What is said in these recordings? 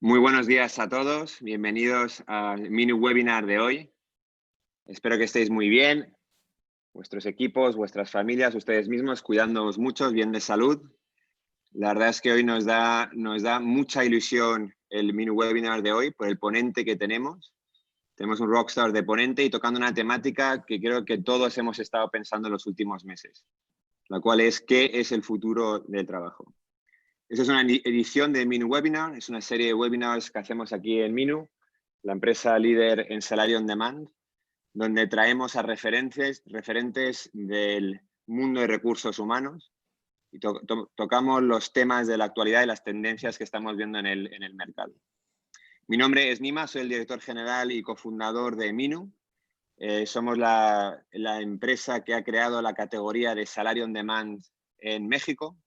Muy buenos días a todos, bienvenidos al mini webinar de hoy. Espero que estéis muy bien, vuestros equipos, vuestras familias, ustedes mismos, cuidándoos mucho, bien de salud. La verdad es que hoy nos da mucha ilusión el mini webinar de hoy por el ponente que tenemos. Tenemos un rockstar de ponente y tocando una temática que creo que todos hemos estado pensando en los últimos meses, la cual es ¿qué es el futuro del trabajo? Esta es una edición de Minu Webinar, es una serie de webinars que hacemos aquí en Minu, la empresa líder en salario on demand, donde traemos a referentes del mundo de recursos humanos y tocamos los temas de la actualidad y las tendencias que estamos viendo en el mercado. Mi nombre es Nima, soy el director general y cofundador de Minu. Somos la empresa que ha creado la categoría de salario on demand en México.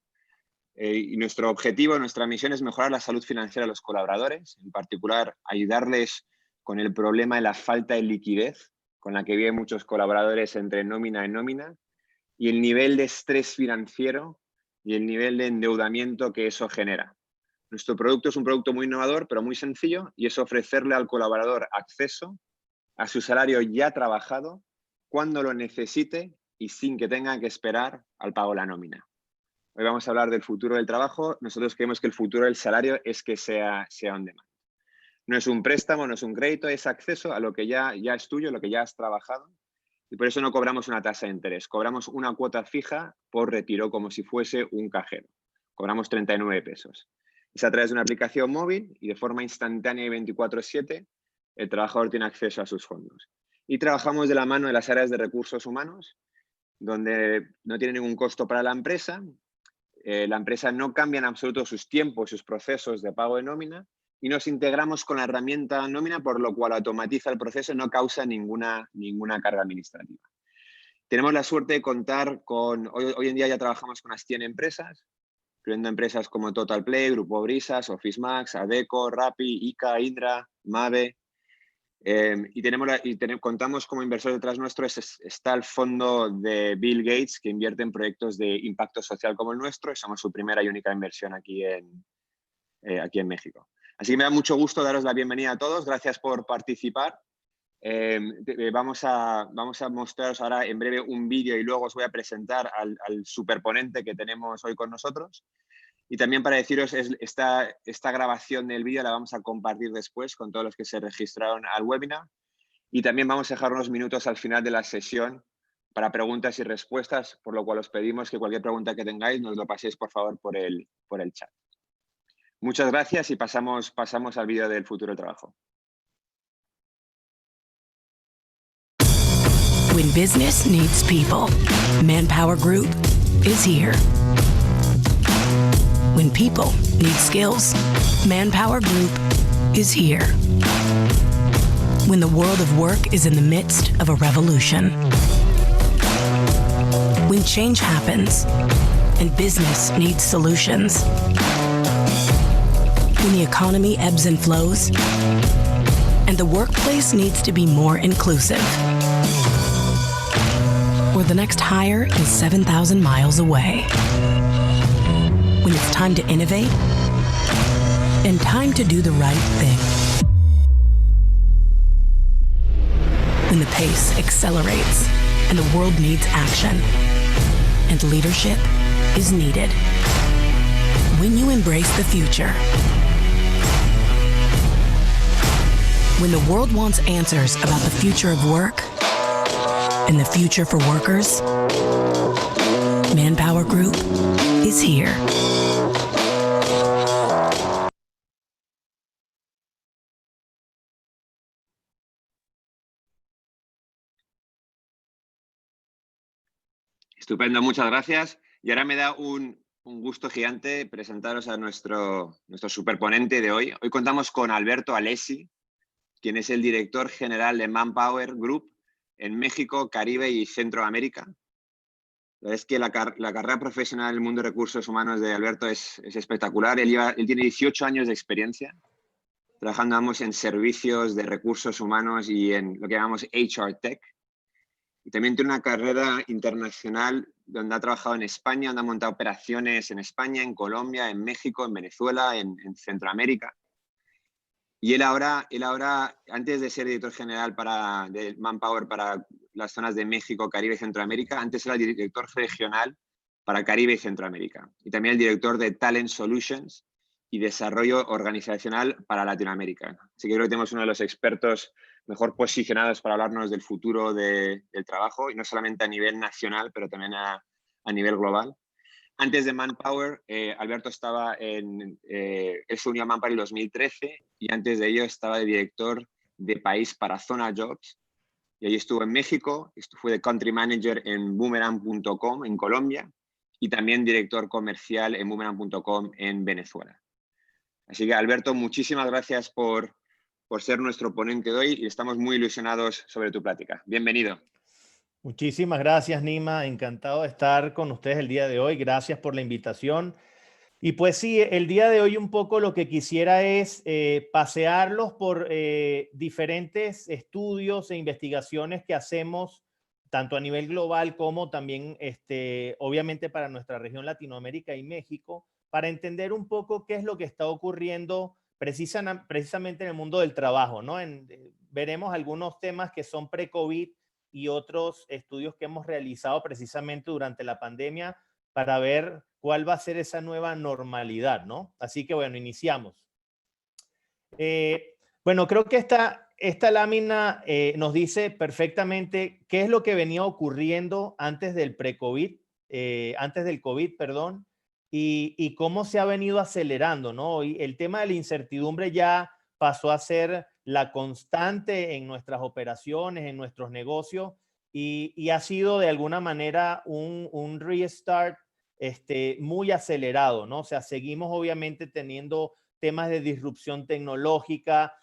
Y nuestro objetivo, nuestra misión es mejorar la salud financiera de los colaboradores, en particular ayudarles con el problema de la falta de liquidez con la que viven muchos colaboradores entre nómina y nómina y el nivel de estrés financiero y el nivel de endeudamiento que eso genera. Nuestro producto es un producto muy innovador, pero muy sencillo, y es ofrecerle al colaborador acceso a su salario ya trabajado cuando lo necesite y sin que tenga que esperar al pago de la nómina. Hoy vamos a hablar del futuro del trabajo. Nosotros creemos que el futuro del salario es que sea on demand. No es un préstamo, no es un crédito, es acceso a lo que ya es tuyo, lo que ya has trabajado. Y por eso no cobramos una tasa de interés. Cobramos una cuota fija por retiro, como si fuese un cajero. Cobramos 39 pesos. Es a través de una aplicación móvil y de forma instantánea y 24/7 el trabajador tiene acceso a sus fondos. Y trabajamos de la mano de las áreas de recursos humanos, donde no tiene ningún costo para la empresa. La empresa no cambia en absoluto sus tiempos, sus procesos de pago de nómina y nos integramos con la herramienta nómina, por lo cual automatiza el proceso y no causa ninguna carga administrativa. Tenemos la suerte de contar con, hoy en día ya trabajamos con unas 100 empresas, incluyendo empresas como TotalPlay, Grupo Brisas, OfficeMax, Adecco, Rappi, ICA, Indra, Mave. Contamos como inversor detrás nuestro, está el fondo de Bill Gates, que invierte en proyectos de impacto social como el nuestro, y somos su primera y única inversión aquí en México. Así que me da mucho gusto daros la bienvenida a todos. Gracias por participar. Vamos a mostraros ahora en breve un vídeo y luego os voy a presentar al superponente que tenemos hoy con nosotros. Y también para deciros, esta grabación del vídeo la vamos a compartir después con todos los que se registraron al webinar. Y también vamos a dejar unos minutos al final de la sesión para preguntas y respuestas, por lo cual os pedimos que cualquier pregunta que tengáis nos lo paséis, por favor, por el chat. Muchas gracias y pasamos al vídeo del futuro del trabajo. When business needs people, Manpower Group is here. When people need skills, Manpower Group is here. When the world of work is in the midst of a revolution. When change happens and business needs solutions. When the economy ebbs and flows and the workplace needs to be more inclusive. Or the next hire is 7,000 miles away. When it's time to innovate and time to do the right thing. When the pace accelerates and the world needs action and leadership is needed. When you embrace the future. When the world wants answers about the future of work and the future for workers, Manpower Group is here. Estupendo, muchas gracias. Y ahora me da un gusto gigante presentaros a nuestro superponente de hoy. Hoy contamos con Alberto Alessi, quien es el director general de Manpower Group en México, Caribe y Centroamérica. La verdad es que la carrera profesional en el mundo de recursos humanos de Alberto es espectacular. Él tiene 18 años de experiencia, trabajando ambos en servicios de recursos humanos y en lo que llamamos HR Tech. Y también tiene una carrera internacional donde ha trabajado en España, donde ha montado operaciones en España, en Colombia, en México, en Venezuela, en Centroamérica. Y él ahora, antes de ser director general de Manpower para las zonas de México, Caribe y Centroamérica, antes era director regional para Caribe y Centroamérica. Y también el director de Talent Solutions y Desarrollo Organizacional para Latinoamérica. Así que creo que tenemos uno de los expertos mejor posicionados para hablarnos del futuro del trabajo, y no solamente a nivel nacional, pero también a nivel global. Antes de Manpower, Alberto él se unió a Manpower en 2013 y antes de ello estaba de director de país para Zona Jobs. Y ahí estuvo en México, fue de country manager en boomerang.com en Colombia y también director comercial en boomerang.com en Venezuela. Así que, Alberto, muchísimas gracias por ser nuestro ponente de hoy y estamos muy ilusionados sobre tu plática. Bienvenido. Muchísimas gracias, Nima. Encantado de estar con ustedes el día de hoy. Gracias por la invitación. Y pues sí, el día de hoy un poco lo que quisiera es pasearlos por diferentes estudios e investigaciones que hacemos, tanto a nivel global como también, obviamente, para nuestra región Latinoamérica y México, para entender un poco qué es lo que está ocurriendo precisamente en el mundo del trabajo, ¿no? Veremos algunos temas que son pre-COVID y otros estudios que hemos realizado precisamente durante la pandemia para ver cuál va a ser esa nueva normalidad, ¿no? Así que bueno, iniciamos. Bueno, creo que esta lámina nos dice perfectamente qué es lo que venía ocurriendo antes del pre-COVID, antes del COVID, perdón, y cómo se ha venido acelerando, ¿no? Y el tema de la incertidumbre ya pasó a ser la constante en nuestras operaciones, en nuestros negocios, y ha sido de alguna manera un restart muy acelerado, ¿no? O sea, seguimos obviamente teniendo temas de disrupción tecnológica.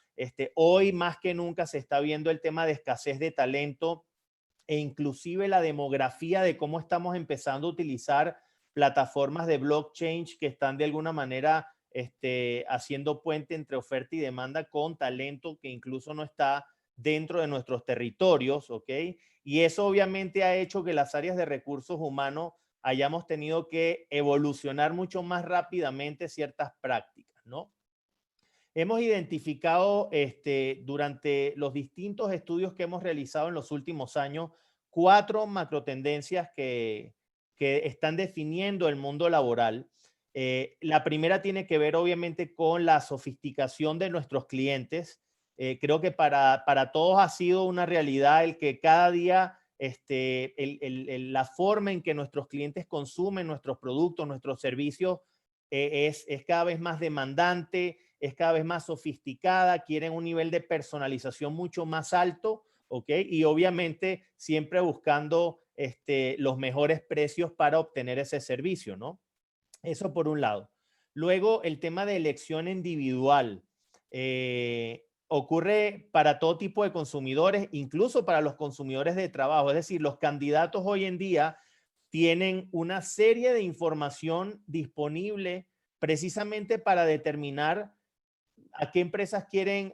Hoy más que nunca se está viendo el tema de escasez de talento e inclusive la demografía de cómo estamos empezando a utilizar plataformas de blockchain que están de alguna manera haciendo puente entre oferta y demanda con talento que incluso no está dentro de nuestros territorios, ¿ok? Y eso obviamente ha hecho que las áreas de recursos humanos hayamos tenido que evolucionar mucho más rápidamente ciertas prácticas, ¿no? Hemos identificado durante los distintos estudios que hemos realizado en los últimos años 4 macrotendencias que están definiendo el mundo laboral. La primera tiene que ver obviamente con la sofisticación de nuestros clientes. Creo que para todos ha sido una realidad el que cada día la forma en que nuestros clientes consumen nuestros productos, nuestros servicios, es cada vez más demandante, es cada vez más sofisticada, quieren un nivel de personalización mucho más alto, ¿ok? Y obviamente siempre buscando los mejores precios para obtener ese servicio, ¿no? Eso por un lado. Luego, el tema de elección individual. Ocurre para todo tipo de consumidores, incluso para los consumidores de trabajo. Es decir, los candidatos hoy en día tienen una serie de información disponible precisamente para determinar a qué empresas quieren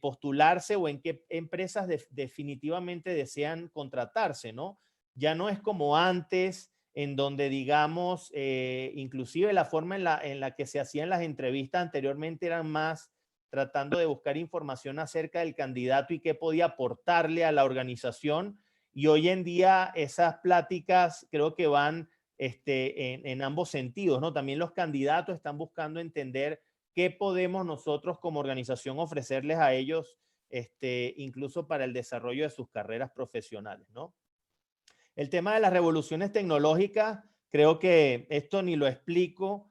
postularse o en qué empresas definitivamente desean contratarse, ¿no? Ya no es como antes, en donde, digamos, inclusive la forma en la que se hacían las entrevistas anteriormente eran más tratando de buscar información acerca del candidato y qué podía aportarle a la organización. Y hoy en día esas pláticas creo que van en ambos sentidos, ¿no? También los candidatos están buscando entender qué podemos nosotros como organización ofrecerles a ellos, incluso para el desarrollo de sus carreras profesionales, ¿no? El tema de las revoluciones tecnológicas, creo que esto ni lo explico.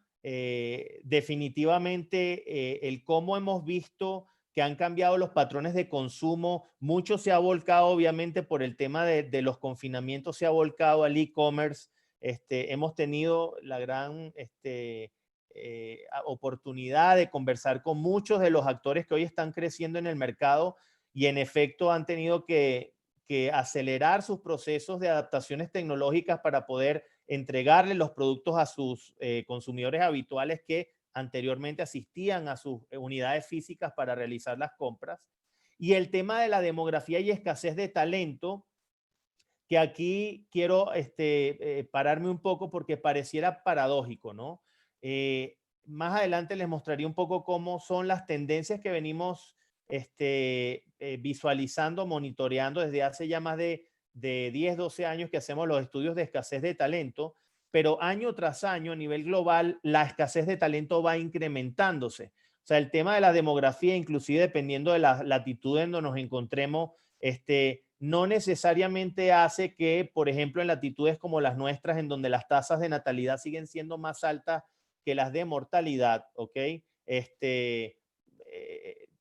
Definitivamente el cómo hemos visto que han cambiado los patrones de consumo, mucho se ha volcado obviamente por el tema de los confinamientos, se ha volcado al e-commerce. Hemos tenido la gran oportunidad de conversar con muchos de los actores que hoy están creciendo en el mercado y en efecto han tenido que acelerar sus procesos de adaptaciones tecnológicas para poder entregarle los productos a sus consumidores habituales que anteriormente asistían a sus unidades físicas para realizar las compras. Y el tema de la demografía y escasez de talento, que aquí quiero pararme un poco porque pareciera paradójico, ¿no? más adelante les mostraría un poco cómo son las tendencias que venimos visualizando, monitoreando desde hace ya más de 10, 12 años que hacemos los estudios de escasez de talento, pero año tras año a nivel global la escasez de talento va incrementándose. O sea, el tema de la demografía, inclusive dependiendo de la latitud en donde nos encontremos, no necesariamente hace que, por ejemplo, en latitudes como las nuestras, en donde las tasas de natalidad siguen siendo más altas que las de mortalidad, ¿ok?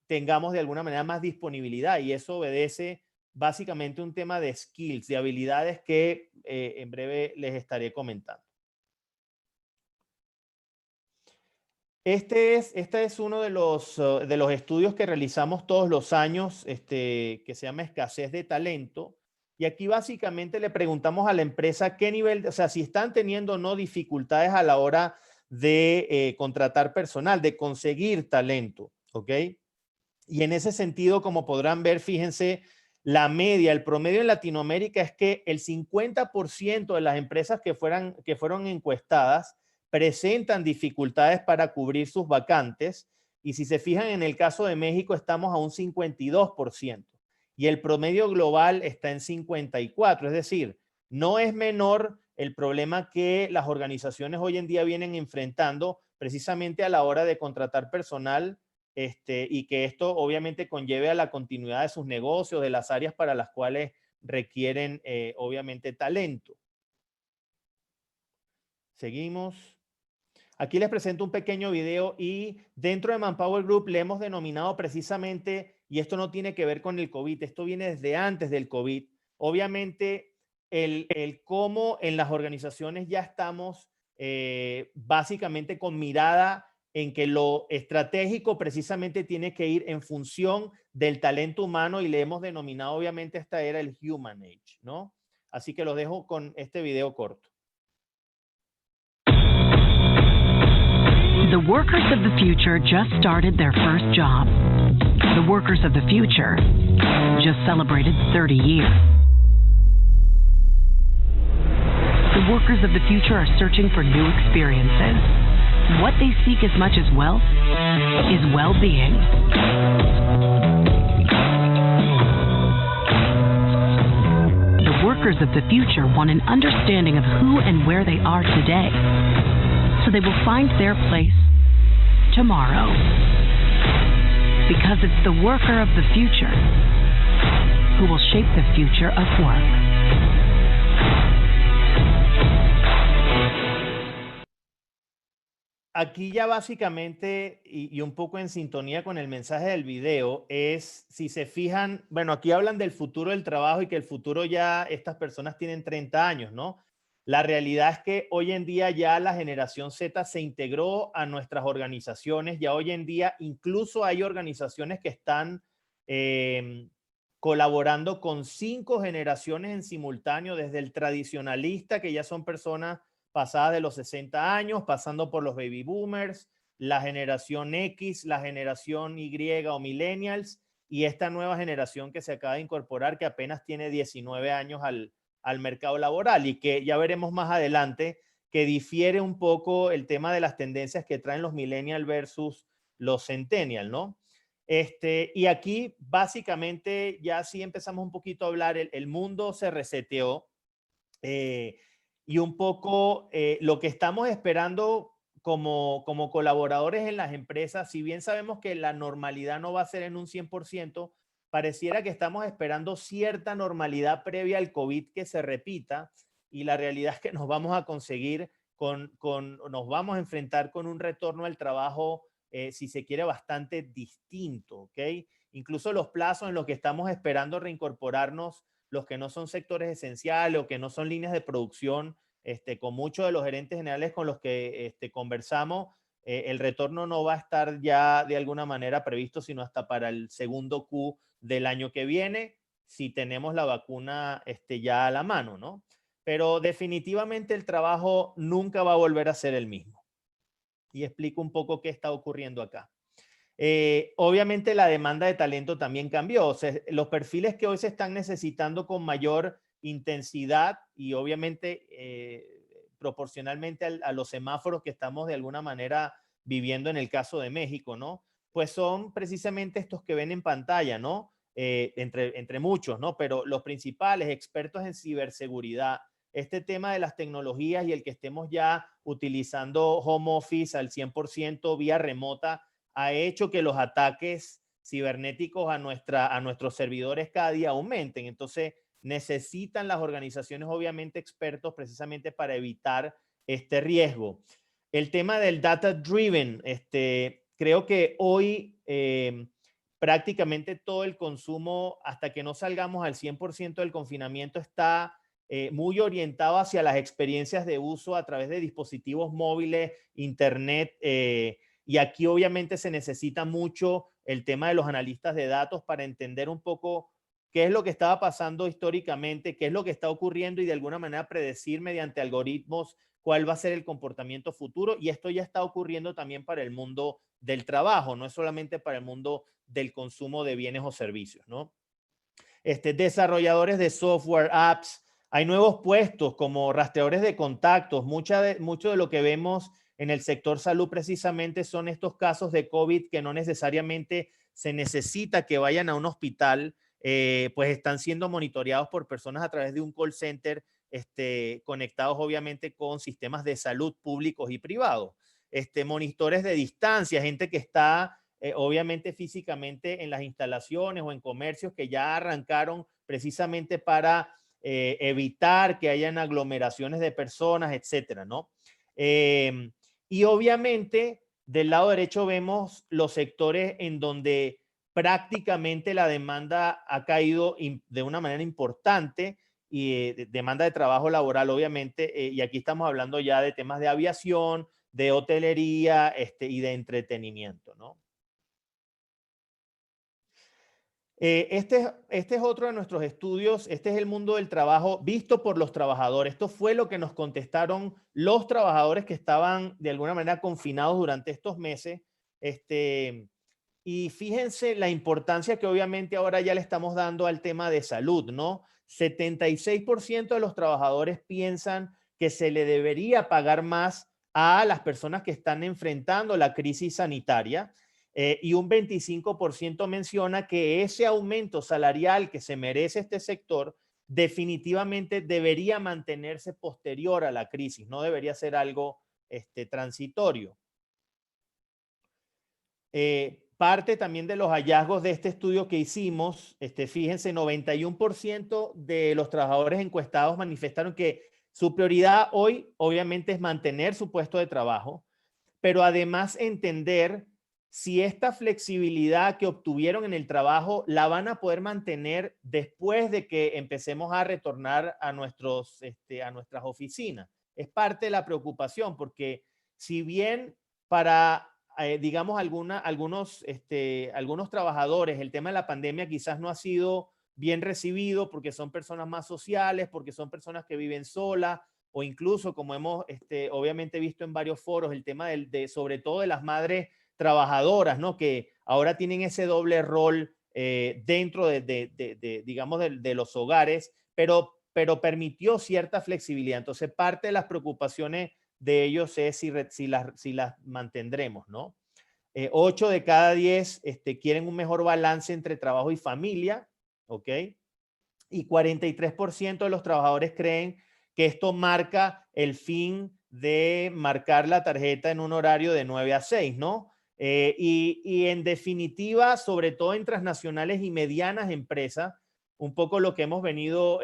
Tengamos de alguna manera más disponibilidad, y eso obedece básicamente un tema de skills, de habilidades que en breve les estaré comentando. Este es uno de los estudios que realizamos todos los años, que se llama escasez de talento. Y aquí básicamente le preguntamos a la empresa qué nivel, o sea, si están teniendo o no dificultades a la hora de contratar personal, de conseguir talento, ¿ok? Y en ese sentido, como podrán ver, fíjense, la media, el promedio en Latinoamérica es que el 50% de las empresas que fueron encuestadas presentan dificultades para cubrir sus vacantes, y si se fijan en el caso de México estamos a un 52% y el promedio global está en 54%, es decir, no es menor el problema que las organizaciones hoy en día vienen enfrentando precisamente a la hora de contratar personal, y que esto obviamente conlleve a la continuidad de sus negocios, de las áreas para las cuales requieren obviamente talento. Seguimos. Aquí les presento un pequeño video, y dentro de Manpower Group le hemos denominado precisamente, y esto no tiene que ver con el COVID, esto viene desde antes del COVID, obviamente el cómo en las organizaciones ya estamos básicamente con mirada en que lo estratégico precisamente tiene que ir en función del talento humano, y le hemos denominado obviamente esta era el Human Age, ¿no? Así que los dejo con este video corto. The workers of the future just started their first job. The workers of the future just celebrated 30 years. The workers of the future are searching for new experiences. What they seek as much as wealth is well-being. The workers of the future want an understanding of who and where they are today, so they will find their place tomorrow. Because it's the worker of the future who will shape the future of work. Aquí ya básicamente, y un poco en sintonía con el mensaje del video, es, si se fijan, bueno, aquí hablan del futuro del trabajo y que el futuro ya estas personas tienen 30 años, ¿no? La realidad es que hoy en día ya la generación Z se integró a nuestras organizaciones. Ya hoy en día incluso hay organizaciones que están colaborando con 5 generaciones en simultáneo, desde el tradicionalista, que ya son personas pasadas de los 60 años, pasando por los baby boomers, la generación X, la generación Y o millennials, y esta nueva generación que se acaba de incorporar, que apenas tiene 19 años al mercado laboral, y que ya veremos más adelante que difiere un poco el tema de las tendencias que traen los millennials versus los centennials, ¿no? Y aquí básicamente ya sí empezamos un poquito a hablar, el mundo se reseteó, y un poco lo que estamos esperando como colaboradores en las empresas, si bien sabemos que la normalidad no va a ser en un 100%, pareciera que estamos esperando cierta normalidad previa al COVID que se repita, y la realidad es que nos vamos a conseguir nos vamos a enfrentar con un retorno al trabajo, si se quiere, bastante distinto, ¿ok? Incluso los plazos en los que estamos esperando reincorporarnos, los que no son sectores esenciales o que no son líneas de producción, con muchos de los gerentes generales con los que conversamos, el retorno no va a estar ya de alguna manera previsto, sino hasta para el segundo Q del año que viene, si tenemos la vacuna ya a la mano, ¿no? Pero definitivamente el trabajo nunca va a volver a ser el mismo. Y explico un poco qué está ocurriendo acá. Obviamente la demanda de talento también cambió. O sea, los perfiles que hoy se están necesitando con mayor intensidad y obviamente proporcionalmente a los semáforos que estamos de alguna manera viviendo en el caso de México, ¿no? Pues son precisamente estos que ven en pantalla, ¿no? Entre muchos, ¿no? Pero los principales expertos en ciberseguridad, este tema de las tecnologías y el que estemos ya utilizando home office al 100% vía remota, ha hecho que los ataques cibernéticos a nuestros servidores cada día aumenten. Entonces, necesitan las organizaciones, obviamente, expertos precisamente para evitar este riesgo. El tema del data driven, creo que hoy prácticamente todo el consumo, hasta que no salgamos al 100% del confinamiento, está muy orientado hacia las experiencias de uso a través de dispositivos móviles, internet, y aquí obviamente se necesita mucho el tema de los analistas de datos para entender un poco qué es lo que estaba pasando históricamente, qué es lo que está ocurriendo y de alguna manera predecir mediante algoritmos cuál va a ser el comportamiento futuro. Y esto ya está ocurriendo también para el mundo del trabajo, no es solamente para el mundo del consumo de bienes o servicios, ¿no? Desarrolladores de software, apps, hay nuevos puestos como rastreadores de contactos. Mucho de lo que vemos en el sector salud precisamente son estos casos de COVID que no necesariamente se necesita que vayan a un hospital, pues están siendo monitoreados por personas a través de un call center, conectados obviamente con sistemas de salud públicos y privados. Monitores de distancia, gente que está obviamente físicamente en las instalaciones o en comercios que ya arrancaron precisamente para evitar que hayan aglomeraciones de personas, etcétera, ¿no? Y obviamente del lado derecho vemos los sectores en donde prácticamente la demanda ha caído de una manera importante y demanda de trabajo laboral, obviamente, y aquí estamos hablando ya de temas de aviación, de hotelería y de entretenimiento, ¿no? Este es otro de nuestros estudios. Este es el mundo del trabajo visto por los trabajadores. Esto fue lo que nos contestaron los trabajadores que estaban de alguna manera confinados durante estos meses. Y fíjense la importancia que obviamente ahora ya le estamos dando al tema de salud, ¿no? 76% de los trabajadores piensan que se le debería pagar más a las personas que están enfrentando la crisis sanitaria. Y un 25% menciona que ese aumento salarial que se merece este sector definitivamente debería mantenerse posterior a la crisis, no debería ser algo transitorio. Parte también de los hallazgos de este estudio que hicimos, fíjense, 91% de los trabajadores encuestados manifestaron que su prioridad hoy obviamente es mantener su puesto de trabajo, pero además entender si esta flexibilidad que obtuvieron en el trabajo la van a poder mantener después de que empecemos a retornar a nuestras oficinas. Es parte de la preocupación, porque si bien para, digamos, algunos trabajadores el tema de la pandemia quizás no ha sido bien recibido porque son personas más sociales, porque son personas que viven solas, o incluso, como hemos obviamente visto en varios foros, el tema sobre todo de las madres trabajadoras, ¿no? Que ahora tienen ese doble rol dentro digamos, de los hogares, pero permitió cierta flexibilidad. Entonces, parte de las preocupaciones de ellos es si las mantendremos, ¿no? 8 de cada 10 quieren un mejor balance entre trabajo y familia, ¿ok? Y 43% de los trabajadores creen que esto marca el fin de marcar la tarjeta en un horario de 9 a 6, ¿no? Y en definitiva, sobre todo en transnacionales y medianas empresas, un poco lo que hemos venido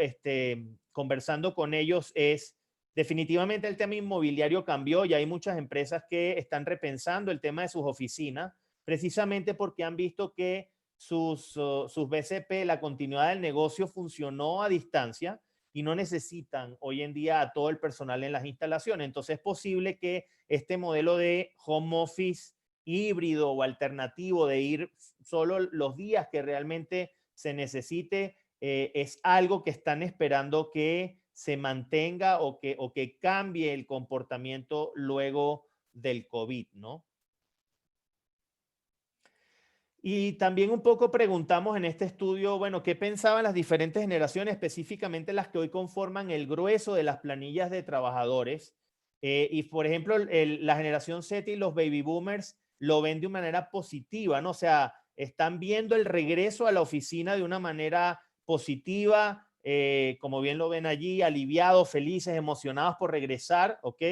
conversando con ellos es definitivamente el tema inmobiliario cambió y hay muchas empresas que están repensando el tema de sus oficinas precisamente porque han visto que sus BCP, la continuidad del negocio funcionó a distancia y no necesitan hoy en día a todo el personal en las instalaciones. Entonces es posible que este modelo de home office híbrido o alternativo de ir solo los días que realmente se necesite, es algo que están esperando que se mantenga o que cambie el comportamiento luego del COVID, ¿no? Y también un poco preguntamos en este estudio, bueno, ¿qué pensaban las diferentes generaciones, específicamente las que hoy conforman el grueso de las planillas de trabajadores? Y por ejemplo, la generación Z y los baby boomers lo ven de una manera positiva, ¿no? O sea, están viendo el regreso a la oficina de una manera positiva, como bien lo ven allí, aliviados, felices, emocionados por regresar, ¿ok?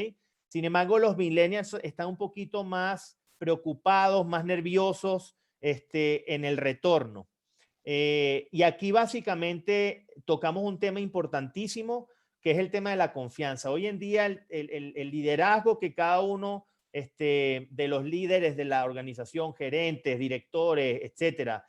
Sin embargo, los millennials están un poquito más preocupados, más nerviosos en el retorno. Y aquí básicamente tocamos un tema importantísimo, que es el tema de la confianza. Hoy en día el liderazgo que cada uno de los líderes de la organización, gerentes, directores, etcétera,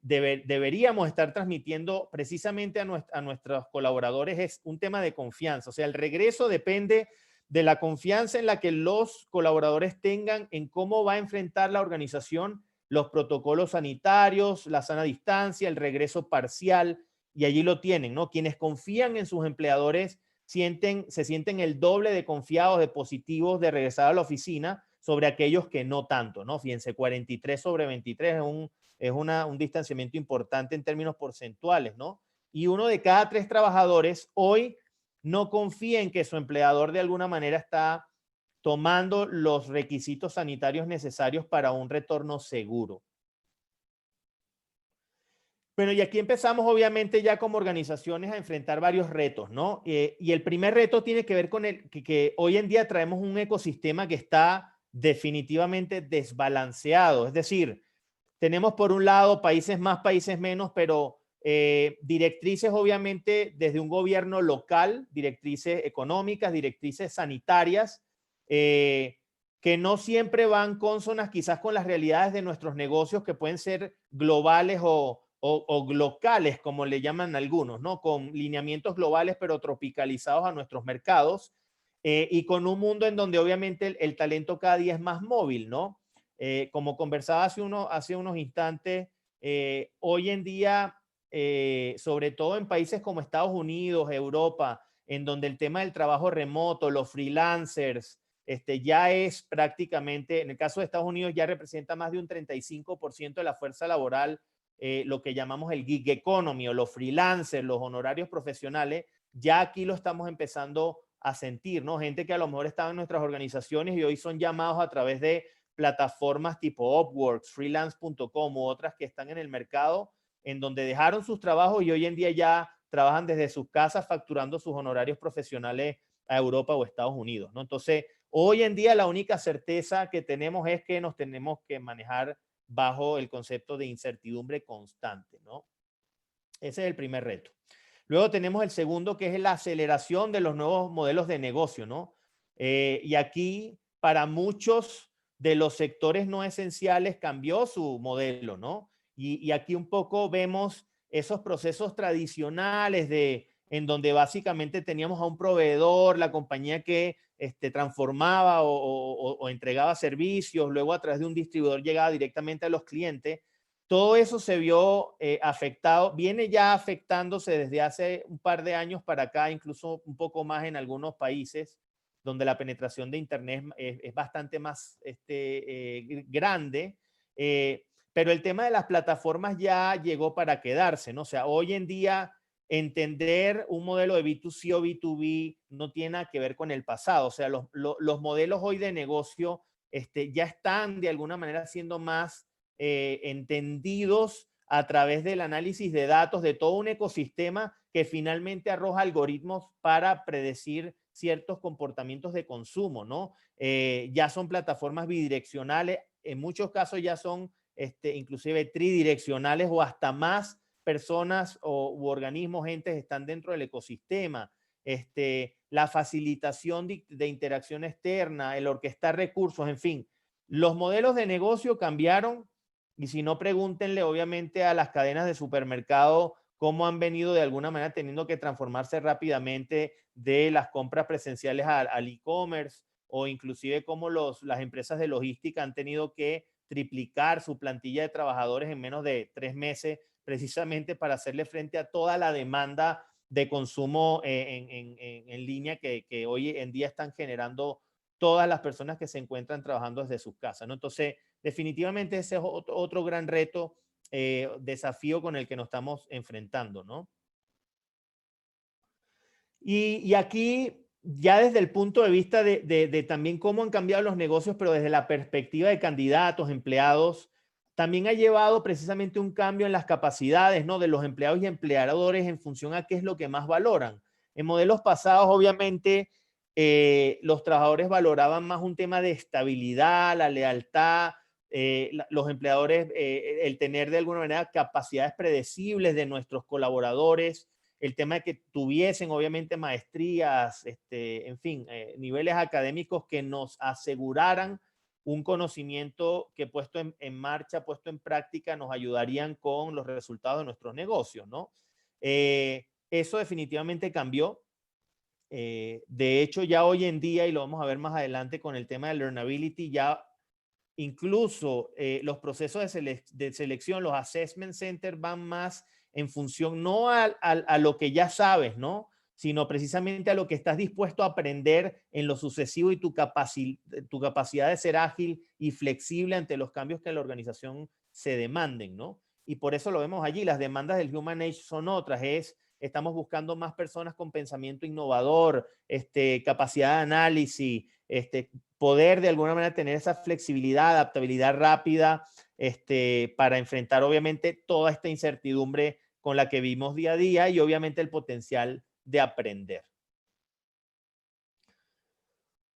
deberíamos estar transmitiendo precisamente a nuestros colaboradores es un tema de confianza. O sea, el regreso depende de la confianza en la que los colaboradores tengan en cómo va a enfrentar la organización los protocolos sanitarios, la sana distancia, el regreso parcial, y allí lo tienen, ¿no? Quienes confían en sus empleadores se sienten el doble de confiados, de positivos de regresar a la oficina sobre aquellos que no tanto, ¿no? Fíjense, 43/23 es un distanciamiento importante en términos porcentuales, ¿no? Y 1 de cada 3 trabajadores hoy no confía en que su empleador de alguna manera está tomando los requisitos sanitarios necesarios para un retorno seguro. Bueno, y aquí empezamos obviamente ya como organizaciones a enfrentar varios retos, ¿no? Y el primer reto tiene que ver con que hoy en día traemos un ecosistema que está definitivamente desbalanceado. Es decir, tenemos por un lado países más, países menos, pero directrices obviamente desde un gobierno local, directrices económicas, directrices sanitarias, que no siempre van cónsonas quizás con las realidades de nuestros negocios que pueden ser globales o locales, como le llaman algunos, ¿no? Con lineamientos globales pero tropicalizados a nuestros mercados y con un mundo en donde obviamente el talento cada día es más móvil, ¿no? Como conversaba hace unos instantes, hoy en día, sobre todo en países como Estados Unidos, Europa, en donde el tema del trabajo remoto, los freelancers, ya es prácticamente, en el caso de Estados Unidos, ya representa más de un 35% de la fuerza laboral, lo que llamamos el gig economy o los freelancers, los honorarios profesionales, ya aquí lo estamos empezando a sentir, ¿no? Gente que a lo mejor estaba en nuestras organizaciones y hoy son llamados a través de plataformas tipo Upwork, freelance.com u otras que están en el mercado, en donde dejaron sus trabajos y hoy en día ya trabajan desde sus casas facturando sus honorarios profesionales a Europa o Estados Unidos, ¿no? Entonces, hoy en día la única certeza que tenemos es que nos tenemos que manejar bajo el concepto de incertidumbre constante, ¿no? Ese es el primer reto. Luego tenemos el segundo, que es la aceleración de los nuevos modelos de negocio, ¿no? Y aquí, para muchos de los sectores no esenciales, cambió su modelo, ¿no? Y aquí un poco vemos esos procesos tradicionales en donde básicamente teníamos a un proveedor, la compañía que transformaba o entregaba servicios, luego a través de un distribuidor llegaba directamente a los clientes. Todo eso se vio afectado, viene ya afectándose desde hace un par de años para acá, incluso un poco más en algunos países donde la penetración de Internet es bastante más grande. Pero el tema de las plataformas ya llegó para quedarse, ¿no? O sea, hoy en día entender un modelo de B2C o B2B no tiene nada que ver con el pasado. O sea, los modelos hoy de negocio ya están de alguna manera siendo más entendidos a través del análisis de datos de todo un ecosistema que finalmente arroja algoritmos para predecir ciertos comportamientos de consumo, ¿no? Ya son plataformas bidireccionales, en muchos casos ya son inclusive tridireccionales o hasta más personas u organismos, gentes están dentro del ecosistema. La facilitación de interacción externa, el orquestar recursos, en fin. Los modelos de negocio cambiaron y si no, pregúntenle obviamente a las cadenas de supermercado cómo han venido de alguna manera teniendo que transformarse rápidamente de las compras presenciales al e-commerce o inclusive cómo las empresas de logística han tenido que triplicar su plantilla de trabajadores en menos de 3 meses precisamente para hacerle frente a toda la demanda de consumo en línea que hoy en día están generando todas las personas que se encuentran trabajando desde sus casas, ¿no? Entonces, definitivamente ese es otro gran reto, desafío con el que nos estamos enfrentando, ¿no? Y aquí ya desde el punto de vista de también cómo han cambiado los negocios, pero desde la perspectiva de candidatos, empleados, también ha llevado precisamente un cambio en las capacidades, ¿no?, de los empleados y empleadores en función a qué es lo que más valoran. En modelos pasados, obviamente, los trabajadores valoraban más un tema de estabilidad, la lealtad, los empleadores, el tener de alguna manera capacidades predecibles de nuestros colaboradores, el tema de que tuviesen obviamente maestrías, en fin, niveles académicos que nos aseguraran un conocimiento que puesto en marcha, puesto en práctica, nos ayudarían con los resultados de nuestros negocios, ¿no? Eso definitivamente cambió. De hecho, ya hoy en día, y lo vamos a ver más adelante con el tema de learnability, ya incluso los procesos de selección, los assessment centers van más en función no a lo que ya sabes, ¿no?, sino precisamente a lo que estás dispuesto a aprender en lo sucesivo y tu capacidad de ser ágil y flexible ante los cambios que en la organización se demanden, ¿no? Y por eso lo vemos allí. Las demandas del Human Age son otras. Estamos buscando más personas con pensamiento innovador, capacidad de análisis, poder de alguna manera tener esa flexibilidad, adaptabilidad rápida, para enfrentar obviamente toda esta incertidumbre con la que vivimos día a día y obviamente el potencial de aprender.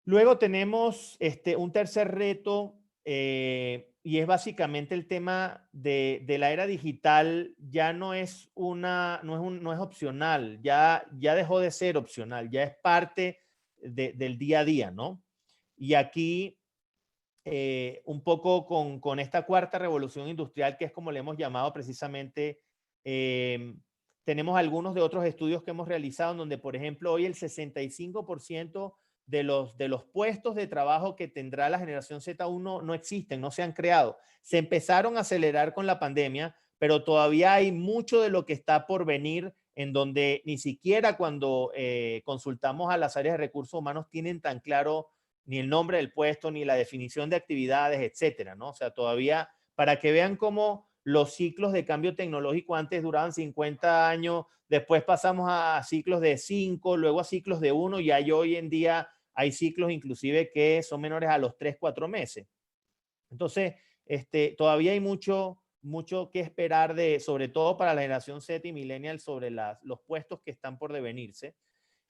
Luego tenemos un tercer reto y es básicamente el tema de la era digital. Ya no es opcional, ya dejó de ser opcional, ya es parte del día a día, ¿no? Y aquí un poco con esta cuarta revolución industrial, que es como le hemos llamado precisamente, tenemos algunos de otros estudios que hemos realizado en donde, por ejemplo, hoy el 65% de los puestos de trabajo que tendrá la generación Z1 no existen, no se han creado. Se empezaron a acelerar con la pandemia, pero todavía hay mucho de lo que está por venir en donde ni siquiera cuando consultamos a las áreas de recursos humanos tienen tan claro ni el nombre del puesto, ni la definición de actividades, etcétera, ¿no? O sea, todavía, para que vean cómo los ciclos de cambio tecnológico antes duraban 50 años, después pasamos a ciclos de 5, luego a ciclos de 1, y hoy en día hay ciclos inclusive que son menores a los 3, 4 meses. Entonces, todavía hay mucho que esperar sobre todo para la generación Z y millennial, sobre los puestos que están por devenirse.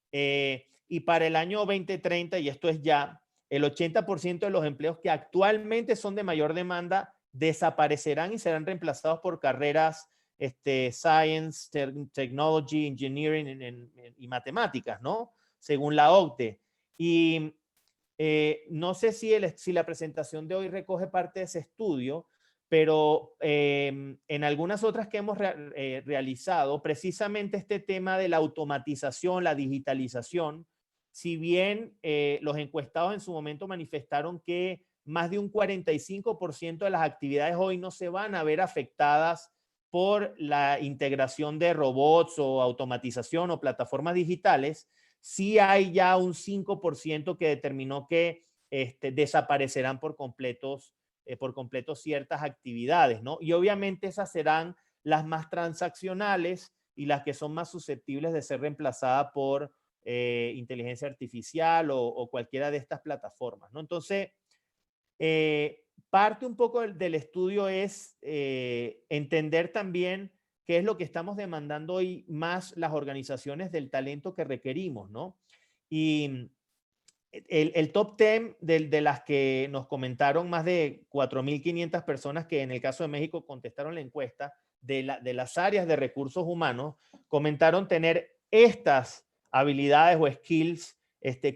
Y para el año 2030, y esto es ya, el 80% de los empleos que actualmente son de mayor demanda desaparecerán y serán reemplazados por carreras science, technology, engineering y matemáticas, ¿no? Según la OCDE. Y no sé si la presentación de hoy recoge parte de ese estudio, pero en algunas otras que hemos realizado, precisamente este tema de la automatización, la digitalización, si bien los encuestados en su momento manifestaron que más de un 45% de las actividades hoy no se van a ver afectadas por la integración de robots o automatización o plataformas digitales, sí hay ya un 5% que determinó que desaparecerán por completo ciertas actividades, ¿no? Y obviamente esas serán las más transaccionales y las que son más susceptibles de ser reemplazadas por inteligencia artificial o cualquiera de estas plataformas, ¿no? Entonces, parte un poco del estudio es entender también qué es lo que estamos demandando hoy más las organizaciones del talento que requerimos, ¿no? Y el top 10 de las que nos comentaron más de 4.500 personas que en el caso de México contestaron la encuesta de las áreas de recursos humanos, comentaron tener estas habilidades o skills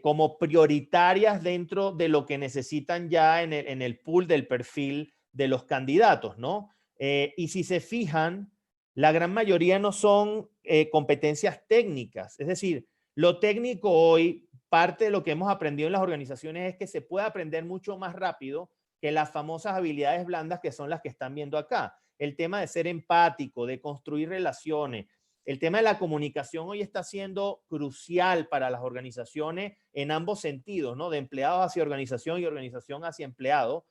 como prioritarias dentro de lo que necesitan ya en el pool del perfil de los candidatos, ¿no? Y si se fijan, la gran mayoría no son competencias técnicas. Es decir, lo técnico hoy, parte de lo que hemos aprendido en las organizaciones es que se puede aprender mucho más rápido que las famosas habilidades blandas que son las que están viendo acá. El tema de ser empático, de construir relaciones, el tema de la comunicación hoy está siendo crucial para las organizaciones en ambos sentidos, ¿no? De empleados hacia organización y organización hacia empleado,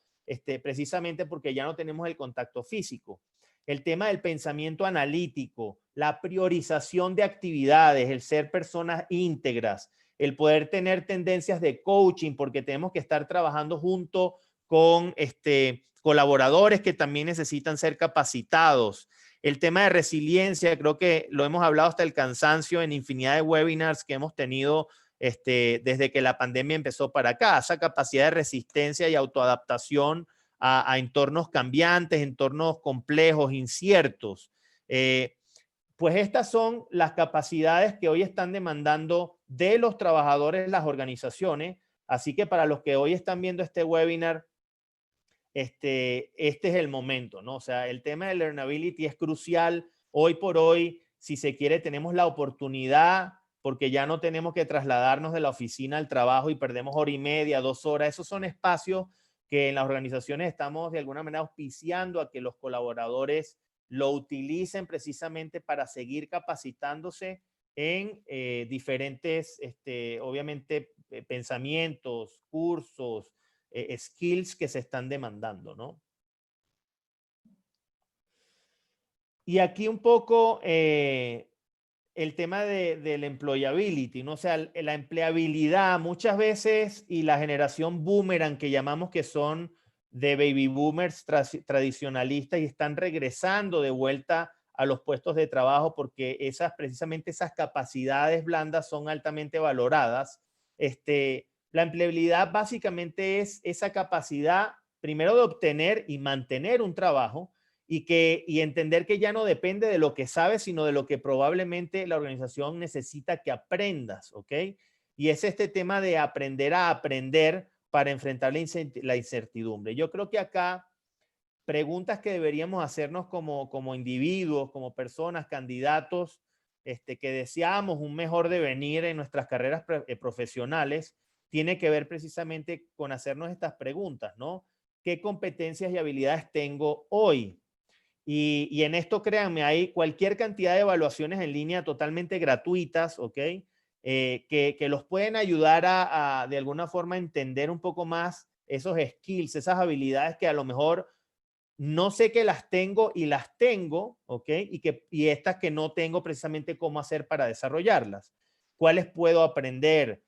precisamente porque ya no tenemos el contacto físico. El tema del pensamiento analítico, la priorización de actividades, el ser personas íntegras, el poder tener tendencias de coaching, porque tenemos que estar trabajando junto con colaboradores que también necesitan ser capacitados. El tema de resiliencia, creo que lo hemos hablado hasta el cansancio en infinidad de webinars que hemos tenido desde que la pandemia empezó para acá. Esa capacidad de resistencia y autoadaptación a entornos cambiantes, entornos complejos, inciertos. Pues estas son las capacidades que hoy están demandando de los trabajadores las organizaciones. Así que para los que hoy están viendo este webinar, este es el momento, ¿no? O sea, el tema de learnability es crucial. Hoy por hoy, si se quiere, tenemos la oportunidad, porque ya no tenemos que trasladarnos de la oficina al trabajo y perdemos hora y media, 2 horas. Esos son espacios que en las organizaciones estamos de alguna manera auspiciando a que los colaboradores lo utilicen precisamente para seguir capacitándose en diferentes, obviamente, pensamientos, cursos, skills que se están demandando, ¿no? Y aquí un poco el tema del employability, ¿no? O sea, la empleabilidad muchas veces y la generación boomerang que llamamos, que son de baby boomers tradicionalistas y están regresando de vuelta a los puestos de trabajo porque precisamente esas capacidades blandas son altamente valoradas. La empleabilidad básicamente es esa capacidad primero de obtener y mantener un trabajo y entender que ya no depende de lo que sabes, sino de lo que probablemente la organización necesita que aprendas, ¿ok? Y es este tema de aprender a aprender para enfrentar la incertidumbre. Yo creo que acá preguntas que deberíamos hacernos como individuos, como personas, candidatos, que deseamos un mejor devenir en nuestras carreras profesionales, tiene que ver precisamente con hacernos estas preguntas, ¿no? ¿Qué competencias y habilidades tengo hoy? Y en esto, créanme, hay cualquier cantidad de evaluaciones en línea totalmente gratuitas, ¿ok? Que los pueden ayudar a de alguna forma entender un poco más esos skills, esas habilidades que a lo mejor no sé que las tengo y las tengo, ¿ok? Y estas que no tengo precisamente cómo hacer para desarrollarlas. ¿Cuáles puedo aprender?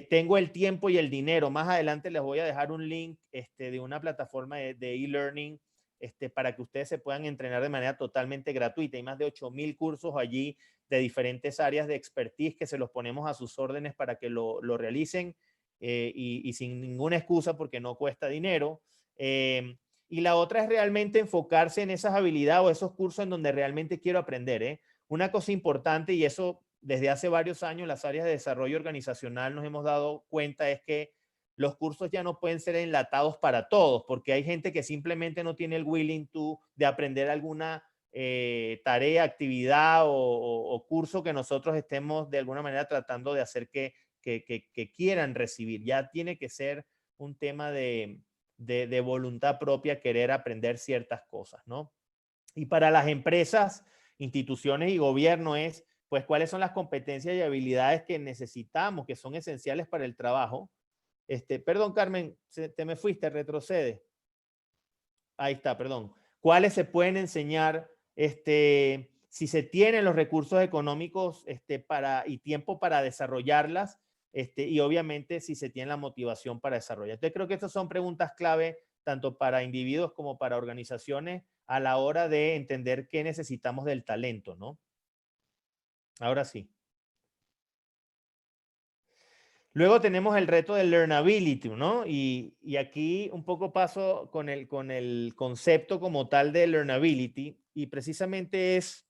Tengo el tiempo y el dinero. Más adelante les voy a dejar un link de una plataforma de e-learning para que ustedes se puedan entrenar de manera totalmente gratuita. Hay más de 8,000 cursos allí de diferentes áreas de expertise que se los ponemos a sus órdenes para que lo realicen y sin ninguna excusa porque no cuesta dinero. Y la otra es realmente enfocarse en esas habilidades o esos cursos en donde realmente quiero aprender. Una cosa importante, y eso desde hace varios años las áreas de desarrollo organizacional nos hemos dado cuenta, es que los cursos ya no pueden ser enlatados para todos, porque hay gente que simplemente no tiene el willing to de aprender alguna tarea, actividad o curso que nosotros estemos de alguna manera tratando de hacer que quieran recibir. Ya tiene que ser un tema de voluntad propia, querer aprender ciertas cosas, ¿no? Y para las empresas, instituciones y gobierno es, pues, cuáles son las competencias y habilidades que necesitamos, que son esenciales para el trabajo. Perdón, Carmen, te me fuiste, retrocede. Ahí está, perdón. ¿Cuáles se pueden enseñar si se tienen los recursos económicos y tiempo para desarrollarlas? Y obviamente si se tiene la motivación para desarrollar. Entonces creo que estas son preguntas clave tanto para individuos como para organizaciones a la hora de entender qué necesitamos del talento, ¿no? Ahora sí. Luego tenemos el reto del learnability, ¿no? Y aquí un poco paso con el concepto como tal de learnability y precisamente es,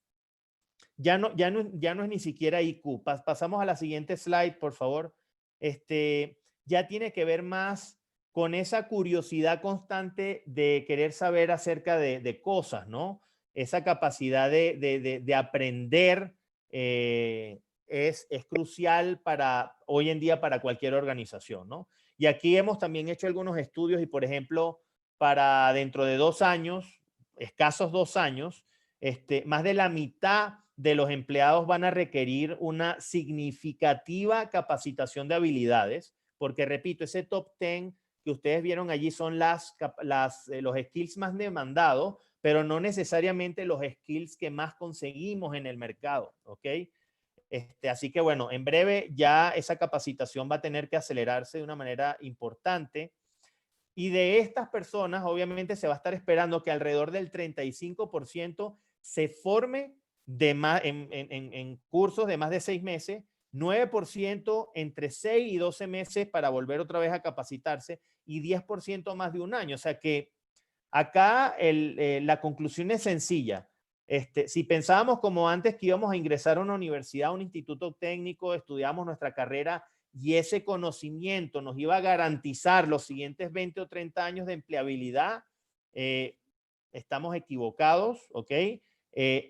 ya no es ni siquiera IQ. Pasamos a la siguiente slide, por favor. Ya tiene que ver más con esa curiosidad constante de querer saber acerca de cosas, ¿no? Esa capacidad de aprender es crucial para hoy en día para cualquier organización, ¿no? Y aquí hemos también hecho algunos estudios y, por ejemplo, para dentro de 2 años, escasos 2 años, más de la mitad de los empleados van a requerir una significativa capacitación de habilidades, porque repito, ese top 10 que ustedes vieron allí son los skills más demandados, pero no necesariamente los skills que más conseguimos en el mercado, ¿ok? Así que bueno, en breve ya esa capacitación va a tener que acelerarse de una manera importante. Y de estas personas, obviamente, se va a estar esperando que alrededor del 35% se forme en cursos de más de 6 meses, 9% entre 6 y 12 meses para volver otra vez a capacitarse y 10% más de un año. O sea que acá la conclusión es sencilla. Si pensábamos como antes que íbamos a ingresar a una universidad, a un instituto técnico, estudiamos nuestra carrera y ese conocimiento nos iba a garantizar los siguientes 20 o 30 años de empleabilidad, estamos equivocados, ¿ok?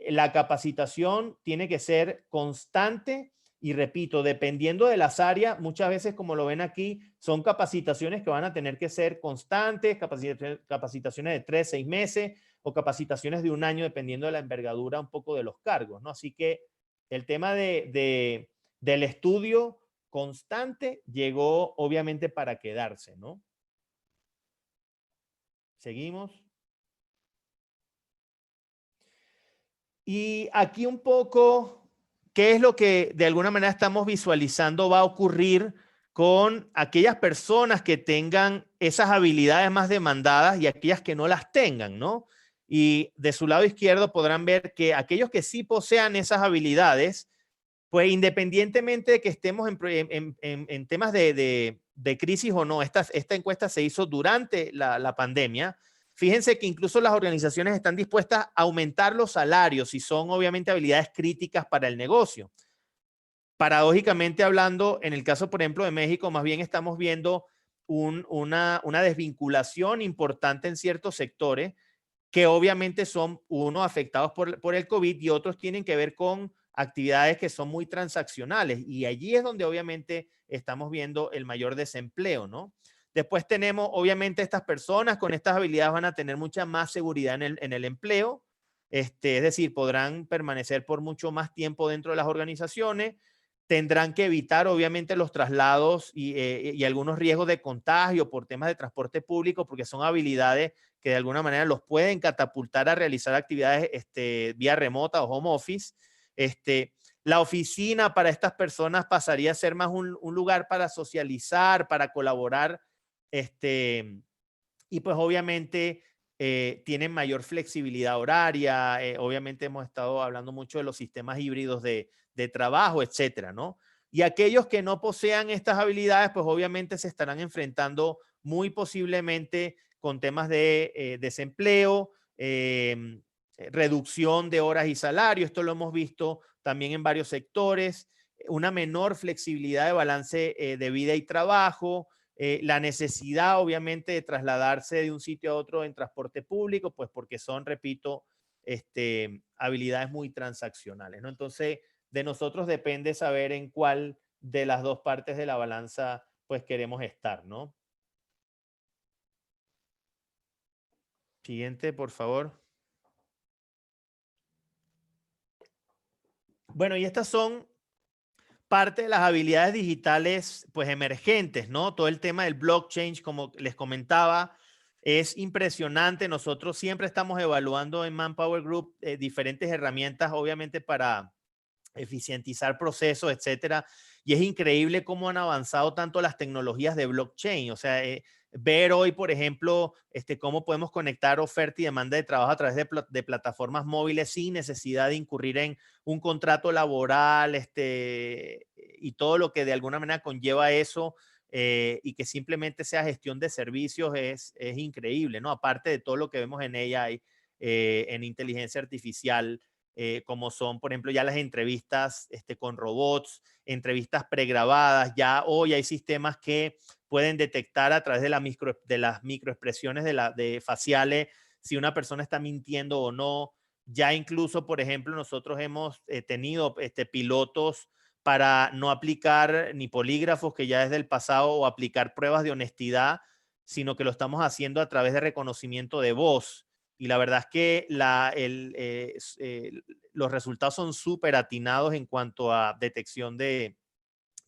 La capacitación tiene que ser constante y repito, dependiendo de las áreas, muchas veces como lo ven aquí, son capacitaciones que van a tener que ser constantes, capacitaciones de 3, 6 meses o capacitaciones de un año, dependiendo de la envergadura un poco de los cargos, ¿no? Así que el tema del estudio constante llegó obviamente para quedarse, ¿no? Seguimos. Y aquí un poco, ¿qué es lo que de alguna manera estamos visualizando va a ocurrir con aquellas personas que tengan esas habilidades más demandadas y aquellas que no las tengan, ¿no? Y de su lado izquierdo podrán ver que aquellos que sí posean esas habilidades, pues independientemente de que estemos en temas de crisis o no, esta encuesta se hizo durante la pandemia. Fíjense que incluso las organizaciones están dispuestas a aumentar los salarios si son obviamente habilidades críticas para el negocio. Paradójicamente hablando, en el caso, por ejemplo, de México, más bien estamos viendo una desvinculación importante en ciertos sectores que obviamente son unos afectados por el COVID y otros tienen que ver con actividades que son muy transaccionales y allí es donde obviamente estamos viendo el mayor desempleo, ¿no? Después tenemos obviamente estas personas con estas habilidades van a tener mucha más seguridad en el empleo, es decir, podrán permanecer por mucho más tiempo dentro de las organizaciones, tendrán que evitar obviamente los traslados y algunos riesgos de contagio por temas de transporte público porque son habilidades que de alguna manera los pueden catapultar a realizar actividades vía remota o home office. La oficina para estas personas pasaría a ser más un lugar para socializar, para colaborar, y pues obviamente tienen mayor flexibilidad horaria. Obviamente hemos estado hablando mucho de los sistemas híbridos de trabajo, etcétera, ¿no? Y aquellos que no posean estas habilidades, pues obviamente se estarán enfrentando muy posiblemente con temas de desempleo, reducción de horas y salario. Esto lo hemos visto también en varios sectores, una menor flexibilidad de balance de vida y trabajo, la necesidad obviamente de trasladarse de un sitio a otro en transporte público, pues porque son, repito, habilidades muy transaccionales, ¿no? Entonces, de nosotros depende saber en cuál de las dos partes de la balanza pues queremos estar, ¿no? Siguiente, por favor. Bueno, y estas son parte de las habilidades digitales pues emergentes, ¿no? Todo el tema del blockchain, como les comentaba, es impresionante. Nosotros siempre estamos evaluando en Manpower Group diferentes herramientas, obviamente para eficientizar procesos, etcétera. Y es increíble cómo han avanzado tanto las tecnologías de blockchain. O sea, ver hoy, por ejemplo, cómo podemos conectar oferta y demanda de trabajo a través de plataformas móviles sin necesidad de incurrir en un contrato laboral, y todo lo que de alguna manera conlleva eso, y que simplemente sea gestión de servicios es increíble, ¿no? Aparte de todo lo que vemos en AI, en inteligencia artificial, como son, por ejemplo, ya las entrevistas con robots, entrevistas pregrabadas. Ya hoy hay sistemas que pueden detectar a través de las microexpresiones de faciales si una persona está mintiendo o no. Ya incluso, por ejemplo, nosotros hemos tenido pilotos para no aplicar ni polígrafos, que ya es del pasado, o aplicar pruebas de honestidad, sino que lo estamos haciendo a través de reconocimiento de voz. Y la verdad es que los resultados son súper atinados en cuanto a detección de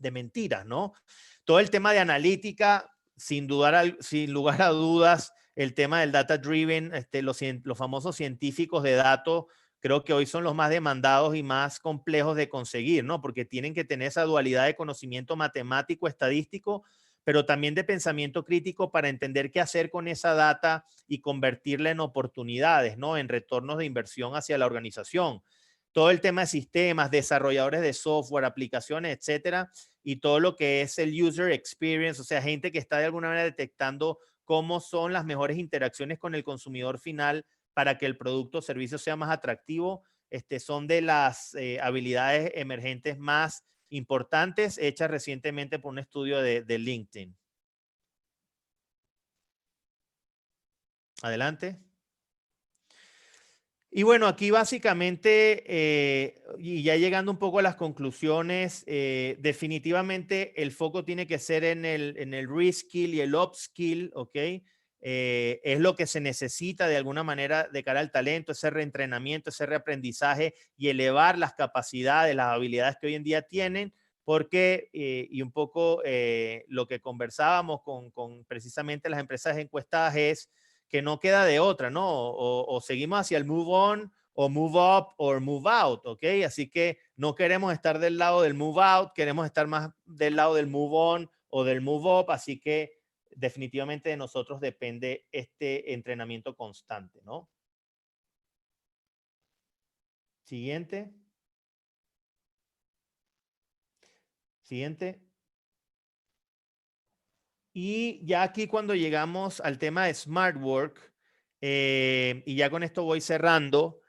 mentiras, ¿no? Todo el tema de analítica, sin lugar a dudas, el tema del data driven, los famosos científicos de datos, creo que hoy son los más demandados y más complejos de conseguir, ¿no? Porque tienen que tener esa dualidad de conocimiento matemático, estadístico, pero también de pensamiento crítico para entender qué hacer con esa data y convertirla en oportunidades, ¿no? En retornos de inversión hacia la organización. Todo el tema de sistemas, desarrolladores de software, aplicaciones, etcétera, y todo lo que es el user experience, o sea, gente que está de alguna manera detectando cómo son las mejores interacciones con el consumidor final para que el producto o servicio sea más atractivo, son de las habilidades emergentes más importantes hechas recientemente por un estudio de LinkedIn. Adelante. Y bueno, aquí básicamente, y ya llegando un poco a las conclusiones, definitivamente el foco tiene que ser en el reskill y el upskill, ¿ok? Es lo que se necesita de alguna manera de cara al talento, ese reentrenamiento, ese reaprendizaje y elevar las capacidades, las habilidades que hoy en día tienen, porque, y un poco lo que conversábamos con precisamente las empresas encuestadas es que no queda de otra, ¿no? O seguimos hacia el move on, o move up, o move out, ¿ok? Así que no queremos estar del lado del move out, queremos estar más del lado del move on o del move up, así que definitivamente de nosotros depende este entrenamiento constante, ¿no? Siguiente. Siguiente. Y ya aquí cuando llegamos al tema de Smart Work, y ya con esto voy cerrando,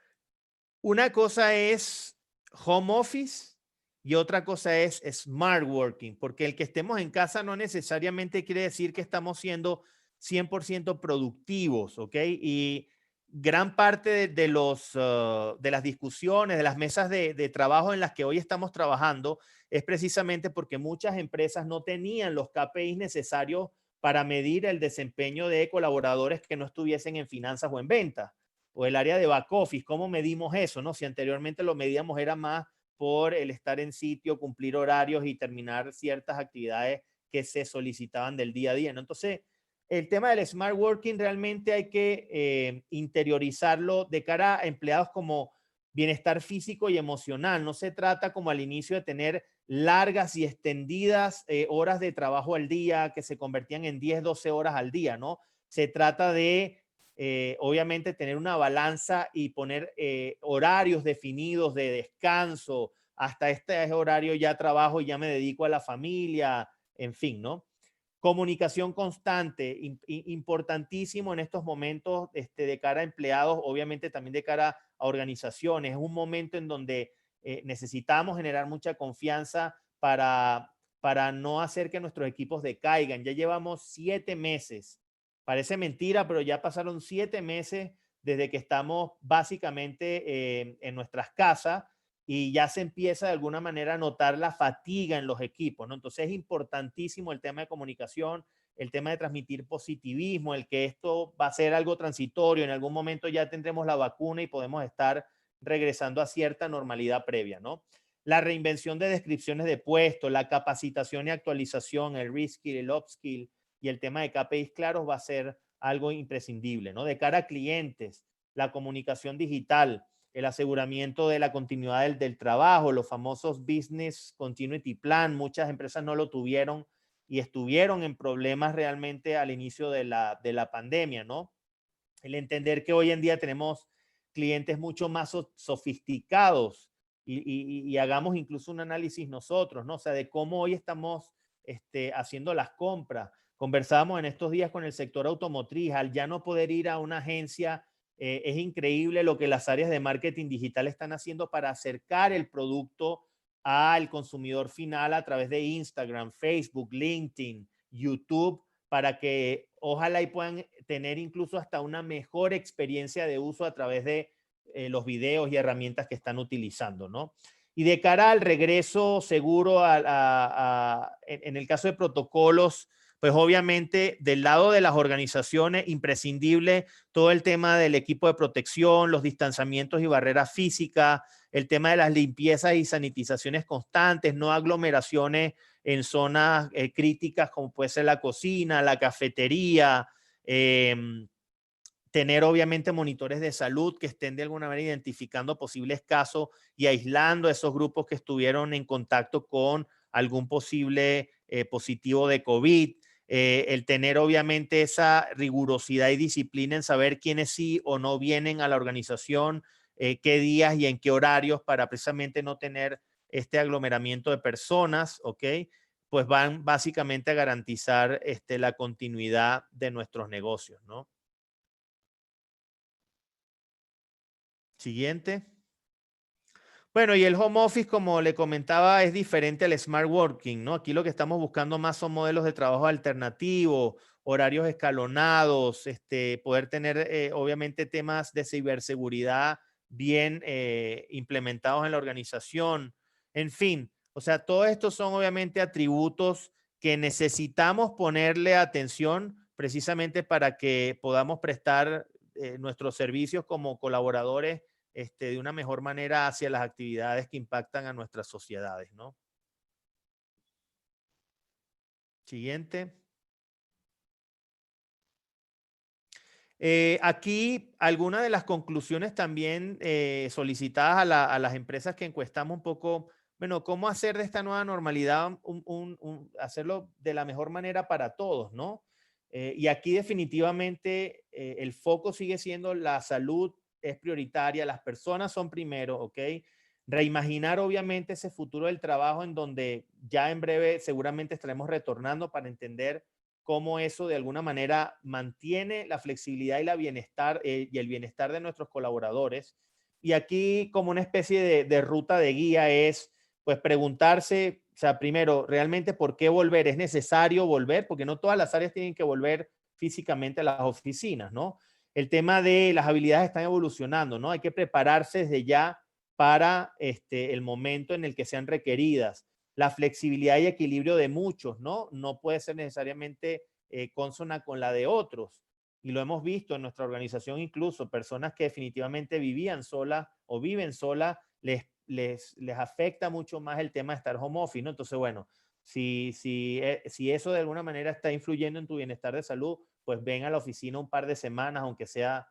una cosa es home office y otra cosa es smart working, porque el que estemos en casa no necesariamente quiere decir que estamos siendo 100% productivos, ¿ok? Y gran parte de las discusiones, de las mesas de trabajo en las que hoy estamos trabajando es precisamente porque muchas empresas no tenían los KPIs necesarios para medir el desempeño de colaboradores que no estuviesen en finanzas o en ventas o el área de back office. ¿Cómo medimos eso? ¿No? Si anteriormente lo medíamos era más por el estar en sitio, cumplir horarios y terminar ciertas actividades que se solicitaban del día a día, ¿no? Entonces, el tema del smart working realmente hay que interiorizarlo de cara a empleados como bienestar físico y emocional. No se trata como al inicio de tener largas y extendidas horas de trabajo al día que se convertían en 10, 12 horas al día, ¿no? Se trata de obviamente tener una balanza y poner horarios definidos de descanso, hasta este horario ya trabajo y ya me dedico a la familia, en fin, ¿no? Comunicación constante, importantísimo en estos momentos de cara a empleados, obviamente también de cara a organizaciones. Es un momento en donde necesitamos generar mucha confianza para no hacer que nuestros equipos decaigan. Ya llevamos 7 meses. Parece mentira, pero ya pasaron 7 meses desde que estamos básicamente en nuestras casas y ya se empieza de alguna manera a notar la fatiga en los equipos, ¿no? Entonces es importantísimo el tema de comunicación, el tema de transmitir positivismo, el que esto va a ser algo transitorio, en algún momento ya tendremos la vacuna y podemos estar regresando a cierta normalidad previa, ¿no? La reinvención de descripciones de puestos, la capacitación y actualización, el reskill, el upskill, y el tema de KPIs claros va a ser algo imprescindible, ¿no? De cara a clientes, la comunicación digital, el aseguramiento de la continuidad del trabajo, los famosos Business Continuity Plan, muchas empresas no lo tuvieron y estuvieron en problemas realmente al inicio de la pandemia, ¿no? El entender que hoy en día tenemos clientes mucho más sofisticados y hagamos incluso un análisis nosotros, ¿no? O sea, de cómo hoy estamos haciendo las compras. Conversábamos en estos días con el sector automotriz, al ya no poder ir a una agencia, es increíble lo que las áreas de marketing digital están haciendo para acercar el producto al consumidor final a través de Instagram, Facebook, LinkedIn, YouTube, para que ojalá y puedan tener incluso hasta una mejor experiencia de uso a través de los videos y herramientas que están utilizando, ¿no? Y de cara al regreso seguro en el caso de protocolos, pues obviamente del lado de las organizaciones, imprescindible todo el tema del equipo de protección, los distanciamientos y barreras físicas, el tema de las limpiezas y sanitizaciones constantes, no aglomeraciones en zonas críticas como puede ser la cocina, la cafetería, tener obviamente monitores de salud que estén de alguna manera identificando posibles casos y aislando a esos grupos que estuvieron en contacto con algún posible positivo de COVID. El tener obviamente esa rigurosidad y disciplina en saber quiénes sí o no vienen a la organización, qué días y en qué horarios, para precisamente no tener este aglomeramiento de personas, ¿ok? Pues van básicamente a garantizar la continuidad de nuestros negocios, ¿no? Siguiente. Bueno, y el home office, como le comentaba, es diferente al smart working, ¿no? Aquí lo que estamos buscando más son modelos de trabajo alternativos, horarios escalonados, poder tener, obviamente, temas de ciberseguridad bien implementados en la organización. En fin, o sea, todos estos son obviamente atributos que necesitamos ponerle atención precisamente para que podamos prestar nuestros servicios como colaboradores de una mejor manera hacia las actividades que impactan a nuestras sociedades, ¿no? Siguiente. Aquí algunas de las conclusiones también solicitadas a las empresas que encuestamos un poco, bueno, cómo hacer de esta nueva normalidad, hacerlo de la mejor manera para todos, ¿no? Y aquí definitivamente el foco sigue siendo la salud es prioritaria, las personas son primero, ¿ok? Reimaginar obviamente ese futuro del trabajo en donde ya en breve seguramente estaremos retornando para entender cómo eso de alguna manera mantiene la flexibilidad y y el bienestar de nuestros colaboradores. Y aquí como una especie de ruta de guía es pues preguntarse, o sea, primero, realmente ¿por qué volver? ¿Es necesario volver? Porque no todas las áreas tienen que volver físicamente a las oficinas, ¿no? El tema de las habilidades están evolucionando, ¿no? Hay que prepararse desde ya para el momento en el que sean requeridas. La flexibilidad y equilibrio de muchos, ¿no? No puede ser necesariamente consona con la de otros. Y lo hemos visto en nuestra organización incluso, personas que definitivamente vivían solas o viven solas, les afecta mucho más el tema de estar home office, ¿no? Entonces, bueno, si eso de alguna manera está influyendo en tu bienestar de salud, pues ven a la oficina un par de semanas, aunque sea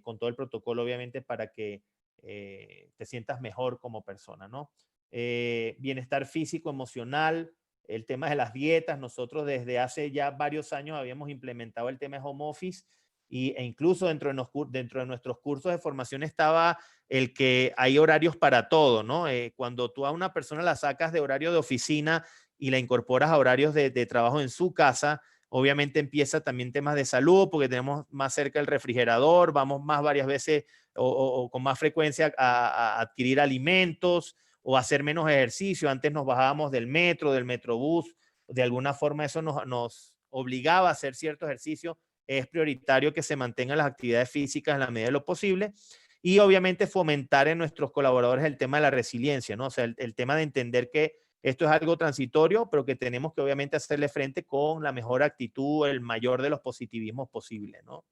con todo el protocolo, obviamente, para que te sientas mejor como persona, ¿no? Bienestar físico, emocional, el tema de las dietas. Nosotros desde hace ya varios años habíamos implementado el tema de home office e incluso dentro de nuestros cursos de formación estaba el que hay horarios para todo, ¿no? Cuando tú a una persona la sacas de horario de oficina y la incorporas a horarios de trabajo en su casa, obviamente empieza también temas de salud porque tenemos más cerca el refrigerador, vamos más varias veces o con más frecuencia a adquirir alimentos o hacer menos ejercicio. Antes nos bajábamos del metro, del metrobús, de alguna forma eso nos obligaba a hacer cierto ejercicio. Es prioritario que se mantengan las actividades físicas en la medida de lo posible y obviamente fomentar en nuestros colaboradores el tema de la resiliencia, ¿no? O sea, el tema de entender que esto es algo transitorio, pero que tenemos que obviamente hacerle frente con la mejor actitud, el mayor de los positivismos posibles, ¿no?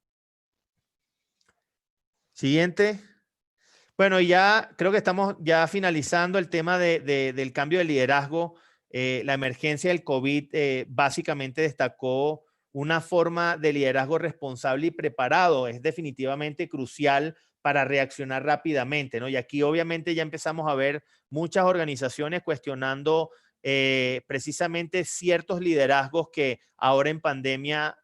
Siguiente. Bueno, ya creo que estamos ya finalizando el tema del cambio de liderazgo. La emergencia del COVID básicamente destacó una forma de liderazgo responsable y preparado. Es definitivamente crucial para reaccionar rápidamente, ¿no? Y aquí obviamente ya empezamos a ver muchas organizaciones cuestionando precisamente ciertos liderazgos que ahora en pandemia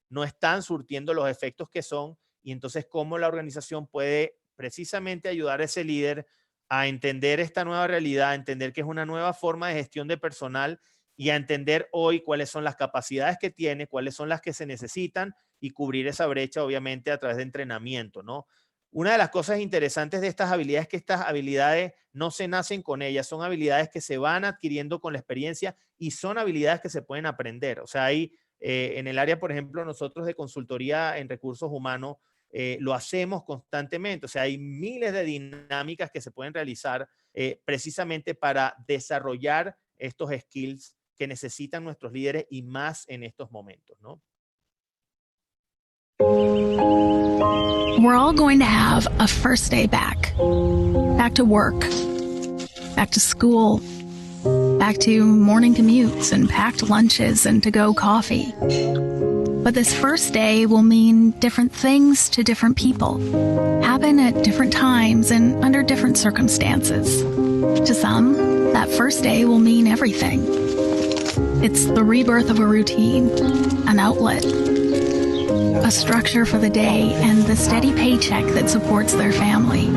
no están surtiendo los efectos que son, y entonces cómo la organización puede precisamente ayudar a ese líder a entender esta nueva realidad, a entender que es una nueva forma de gestión de personal y a entender hoy cuáles son las capacidades que tiene, cuáles son las que se necesitan y cubrir esa brecha obviamente a través de entrenamiento, ¿no? Una de las cosas interesantes de estas habilidades es que estas habilidades no se nacen con ellas, son habilidades que se van adquiriendo con la experiencia y son habilidades que se pueden aprender. O sea, hay en el área, por ejemplo, nosotros de consultoría en recursos humanos, lo hacemos constantemente. O sea, hay miles de dinámicas que se pueden realizar precisamente para desarrollar estos skills que necesitan nuestros líderes y más en estos momentos, ¿no? We're all going to have a first day back. Back to work. Back to school. Back to morning commutes and packed lunches and to-go coffee. But this first day will mean different things to different people, happen at different times and under different circumstances. To some, that first day will mean everything. It's the rebirth of a routine, an outlet, a structure for the day, and the steady paycheck that supports their family.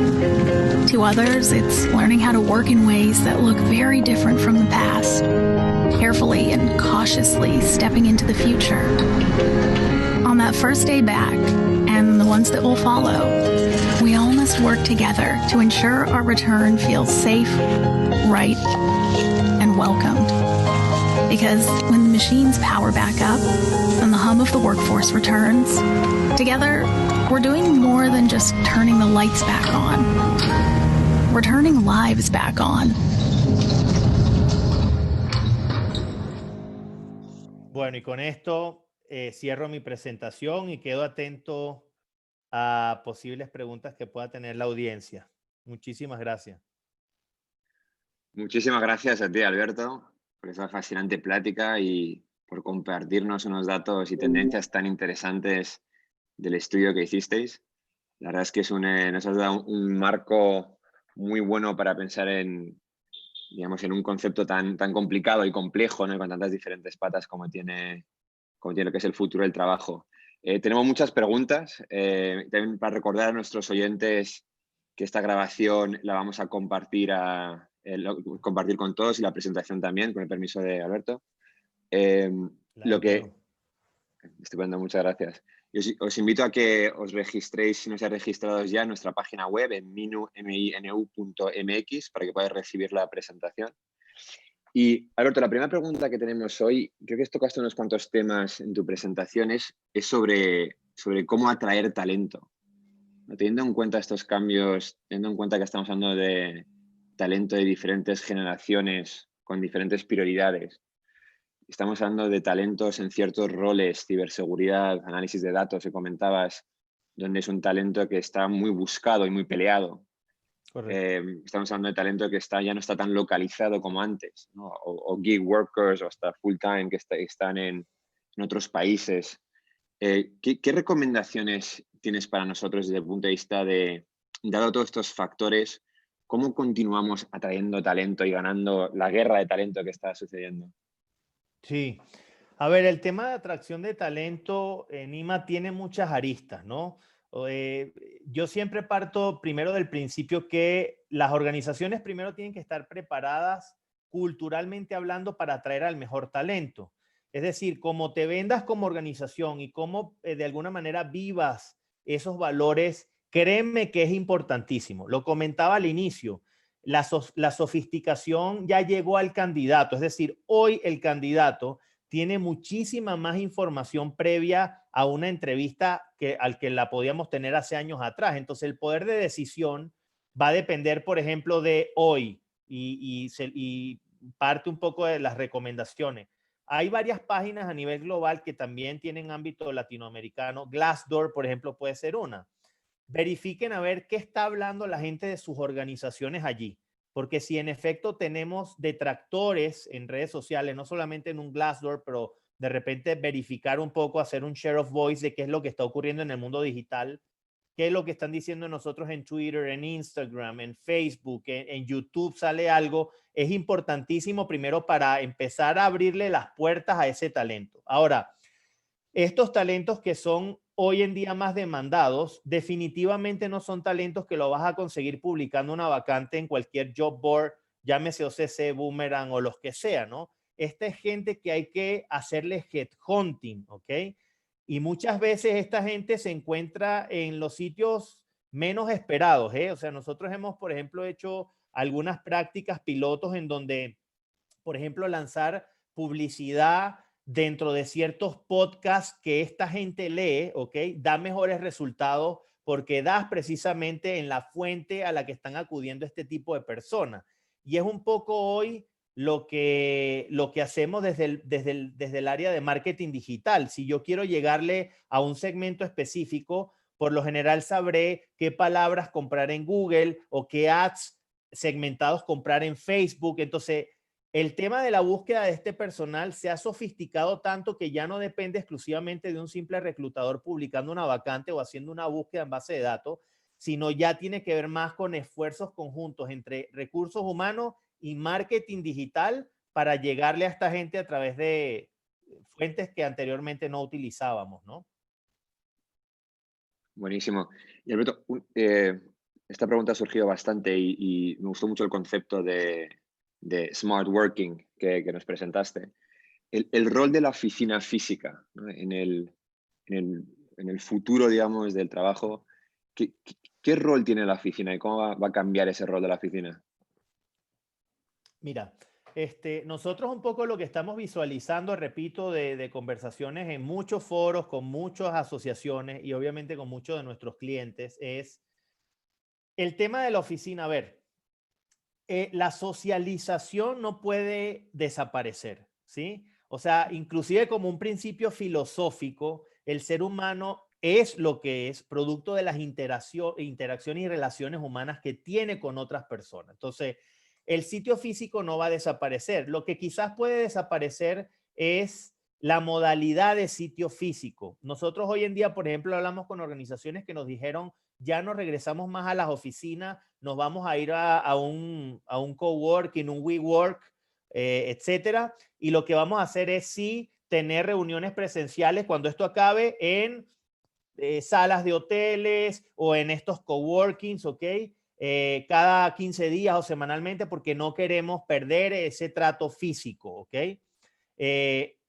To others, it's learning how to work in ways that look very different from the past, carefully and cautiously stepping into the future. On that first day back, and the ones that will follow, we all must work together to ensure our return feels safe, right, and welcomed. Because when the machines power back up and the hum of the workforce returns, together, we're doing more than just turning the lights back on. We're turning lives back on. Bueno, y con esto cierro mi presentación y quedo atento a posibles preguntas que pueda tener la audiencia. Muchísimas gracias. Muchísimas gracias a ti, Alberto, por esa fascinante plática y por compartirnos unos datos y tendencias tan interesantes del estudio que hicisteis. La verdad es que nos has dado un marco muy bueno para pensar en, digamos, en un concepto tan complicado y complejo, ¿no? Con tantas diferentes patas como tiene lo que es el futuro del trabajo. Tenemos muchas preguntas. También para recordar a nuestros oyentes que esta grabación la vamos a compartir compartir con todos y la presentación también, con el permiso de Alberto. Estupendo, muchas gracias. Os invito a que os registréis, si no os habéis registrado ya, en nuestra página web en minu.mx para que podáis recibir la presentación. Y, Alberto, la primera pregunta que tenemos hoy, creo que tocaste unos cuantos temas en tu presentación, es sobre cómo atraer talento. Teniendo en cuenta estos cambios, teniendo en cuenta que estamos hablando de talento de diferentes generaciones con diferentes prioridades, estamos hablando de talentos en ciertos roles, ciberseguridad, análisis de datos, que comentabas, donde es un talento que está muy buscado y muy peleado. Estamos hablando de talento que ya no está tan localizado como antes, ¿no? o gig workers o hasta full time que están en otros países. ¿Qué recomendaciones tienes para nosotros desde el punto de vista de, dado todos estos factores, cómo continuamos atrayendo talento y ganando la guerra de talento que está sucediendo? Sí. A ver, el tema de atracción de talento en IMA tiene muchas aristas, ¿no? Yo siempre parto primero del principio que las organizaciones primero tienen que estar preparadas culturalmente hablando para atraer al mejor talento. Es decir, cómo te vendas como organización y cómo de alguna manera vivas esos valores, créeme que es importantísimo. Lo comentaba al inicio, la sofisticación ya llegó al candidato. Es decir, hoy el candidato tiene muchísima más información previa a una entrevista al que la podíamos tener hace años atrás. Entonces, el poder de decisión va a depender, por ejemplo, de hoy y parte un poco de las recomendaciones. Hay varias páginas a nivel global que también tienen ámbito latinoamericano. Glassdoor, por ejemplo, puede ser una. Verifiquen a ver qué está hablando la gente de sus organizaciones allí. Porque si en efecto tenemos detractores en redes sociales, no solamente en un Glassdoor, pero de repente verificar un poco, hacer un share of voice de qué es lo que está ocurriendo en el mundo digital, qué es lo que están diciendo nosotros en Twitter, en Instagram, en Facebook, en YouTube sale algo, es importantísimo primero para empezar a abrirle las puertas a ese talento. Ahora, estos talentos que son hoy en día más demandados, definitivamente no son talentos que lo vas a conseguir publicando una vacante en cualquier job board, llámese OCC, Boomerang o los que sea, ¿no? Esta es gente que hay que hacerle headhunting, ¿ok? Y muchas veces esta gente se encuentra en los sitios menos esperados, ¿eh? O sea, nosotros hemos, por ejemplo, hecho algunas prácticas pilotos en donde, por ejemplo, lanzar publicidad dentro de ciertos podcasts que esta gente lee, ¿ok? Da mejores resultados porque das precisamente en la fuente a la que están acudiendo este tipo de personas. Y es un poco hoy lo que hacemos desde el área de marketing digital. Si yo quiero llegarle a un segmento específico, por lo general sabré qué palabras comprar en Google o qué ads segmentados comprar en Facebook. Entonces, el tema de la búsqueda de este personal se ha sofisticado tanto que ya no depende exclusivamente de un simple reclutador publicando una vacante o haciendo una búsqueda en base de datos, sino ya tiene que ver más con esfuerzos conjuntos entre recursos humanos y marketing digital para llegarle a esta gente a través de fuentes que anteriormente no utilizábamos, ¿no? Buenísimo. Y Alberto, esta pregunta ha surgido bastante y me gustó mucho el concepto de smart working que nos presentaste. El rol de la oficina física, ¿no? en el futuro, digamos, del trabajo, ¿qué rol tiene la oficina y cómo va a cambiar ese rol de la oficina? Mira, nosotros un poco lo que estamos visualizando, repito, de conversaciones en muchos foros, con muchas asociaciones y obviamente con muchos de nuestros clientes, es el tema de la oficina. A ver, la socialización no puede desaparecer, ¿sí? O sea, inclusive como un principio filosófico, el ser humano es lo que es, producto de las interacciones y relaciones humanas que tiene con otras personas. Entonces, el sitio físico no va a desaparecer. Lo que quizás puede desaparecer es la modalidad de sitio físico. Nosotros hoy en día, por ejemplo, hablamos con organizaciones que nos dijeron, ya no regresamos más a las oficinas, nos vamos a ir a un coworking, un WeWork, etcétera. Y lo que vamos a hacer es sí tener reuniones presenciales cuando esto acabe en salas de hoteles o en estos coworkings, ¿ok? Cada 15 días o semanalmente porque no queremos perder ese trato físico, ¿ok?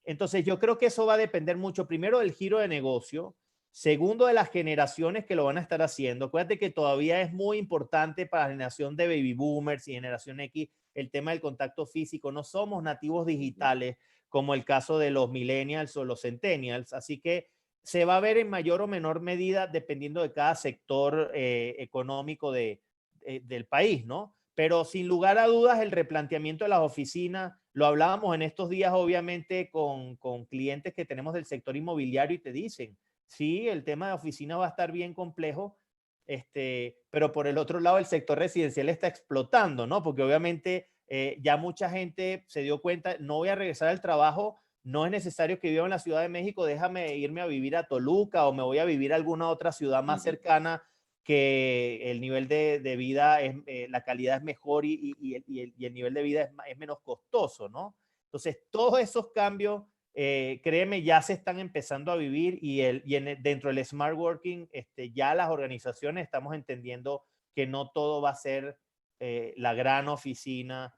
Entonces yo creo que eso va a depender mucho, primero, del giro de negocio, segundo, de las generaciones que lo van a estar haciendo. Acuérdate que todavía es muy importante para la generación de baby boomers y generación X el tema del contacto físico. No somos nativos digitales como el caso de los millennials o los centennials, así que se va a ver en mayor o menor medida dependiendo de cada sector económico del país, ¿no? Pero sin lugar a dudas, el replanteamiento de las oficinas, lo hablábamos en estos días, obviamente, con clientes que tenemos del sector inmobiliario y te dicen, sí, el tema de oficina va a estar bien complejo, pero por el otro lado, el sector residencial está explotando, ¿no? Porque obviamente ya mucha gente se dio cuenta, no voy a regresar al trabajo, no es necesario que viva en la Ciudad de México, déjame irme a vivir a Toluca o me voy a vivir a alguna otra ciudad más cercana que el nivel de vida, la calidad es mejor y el nivel de vida es menos costoso, ¿no? Entonces, todos esos cambios, créeme, ya se están empezando a vivir dentro del Smart Working, ya las organizaciones estamos entendiendo que no todo va a ser la gran oficina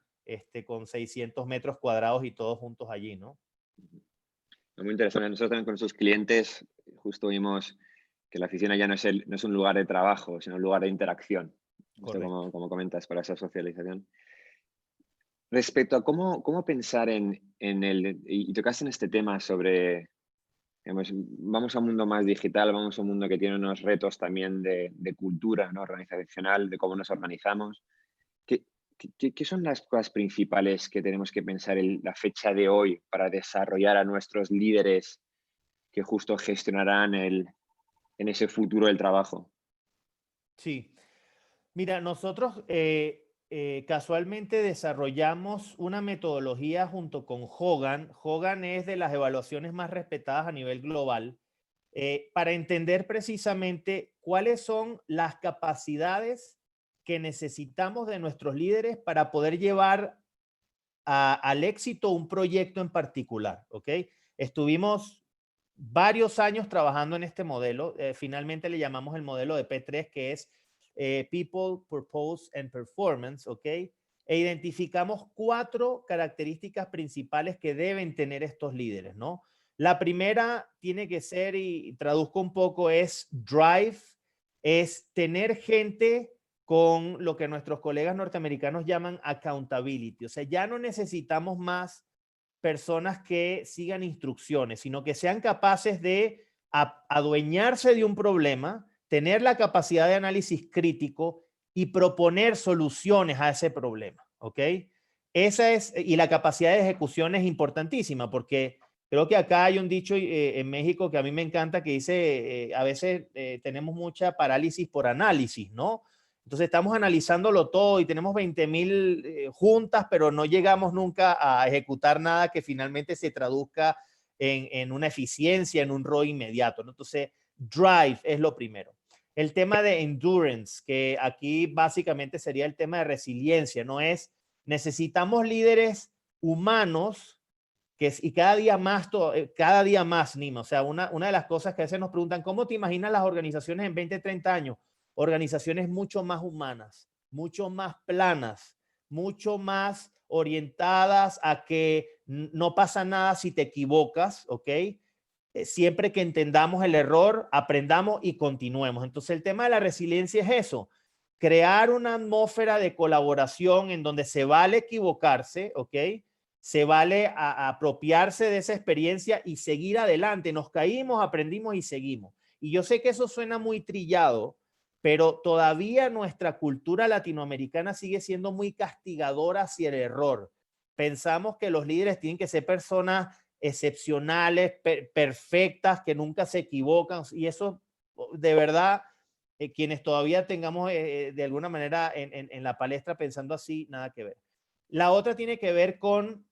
con 600 metros cuadrados y todos juntos allí, ¿no? Muy interesante. Nosotros también con nuestros clientes justo vimos que la oficina ya no es un lugar de trabajo, sino un lugar de interacción. Esto como comentas, para esa socialización. Respecto a cómo pensar y tocaste en este tema sobre, digamos, vamos a un mundo más digital, vamos a un mundo que tiene unos retos también de cultura, ¿no? Organizacional, de cómo nos organizamos. ¿Qué son las cosas principales que tenemos que pensar en la fecha de hoy para desarrollar a nuestros líderes que justo gestionarán en ese futuro del trabajo? Sí. Mira, nosotros casualmente desarrollamos una metodología junto con Hogan. Hogan es de las evaluaciones más respetadas a nivel global, para entender precisamente cuáles son las capacidades que necesitamos de nuestros líderes para poder llevar al éxito un proyecto en particular, ¿ok? Estuvimos varios años trabajando en este modelo. Finalmente le llamamos el modelo de P3, que es People, Purpose and Performance, ¿ok? E identificamos 4 características principales que deben tener estos líderes, ¿no? La primera tiene que ser, y traduzco un poco, es drive, es tener gente con lo que nuestros colegas norteamericanos llaman accountability. O sea, ya no necesitamos más personas que sigan instrucciones, sino que sean capaces de adueñarse de un problema, tener la capacidad de análisis crítico y proponer soluciones a ese problema, ¿ok? Y la capacidad de ejecución es importantísima, porque creo que acá hay un dicho en México que a mí me encanta, que dice, a veces tenemos mucha parálisis por análisis, ¿no? Entonces estamos analizándolo todo y tenemos 20,000 juntas, pero no llegamos nunca a ejecutar nada que finalmente se traduzca en una eficiencia, en un ROI inmediato, ¿no? Entonces, drive es lo primero. El tema de endurance, que aquí básicamente sería el tema de resiliencia, ¿no? Necesitamos líderes humanos y cada día más, Nima. O sea, una de las cosas que a veces nos preguntan, ¿cómo te imaginas las organizaciones en 20, 30 años? Organizaciones mucho más humanas, mucho más planas, mucho más orientadas a que no pasa nada si te equivocas, ¿ok? Siempre que entendamos el error, aprendamos y continuemos. Entonces, el tema de la resiliencia es eso, crear una atmósfera de colaboración en donde se vale equivocarse, ¿ok? Se vale apropiarse de esa experiencia y seguir adelante. Nos caímos, aprendimos y seguimos. Y yo sé que eso suena muy trillado, pero todavía nuestra cultura latinoamericana sigue siendo muy castigadora hacia el error. Pensamos que los líderes tienen que ser personas excepcionales, perfectas, que nunca se equivocan, y eso de verdad, quienes todavía tengamos de alguna manera en la palestra pensando así, nada que ver. La otra tiene que ver con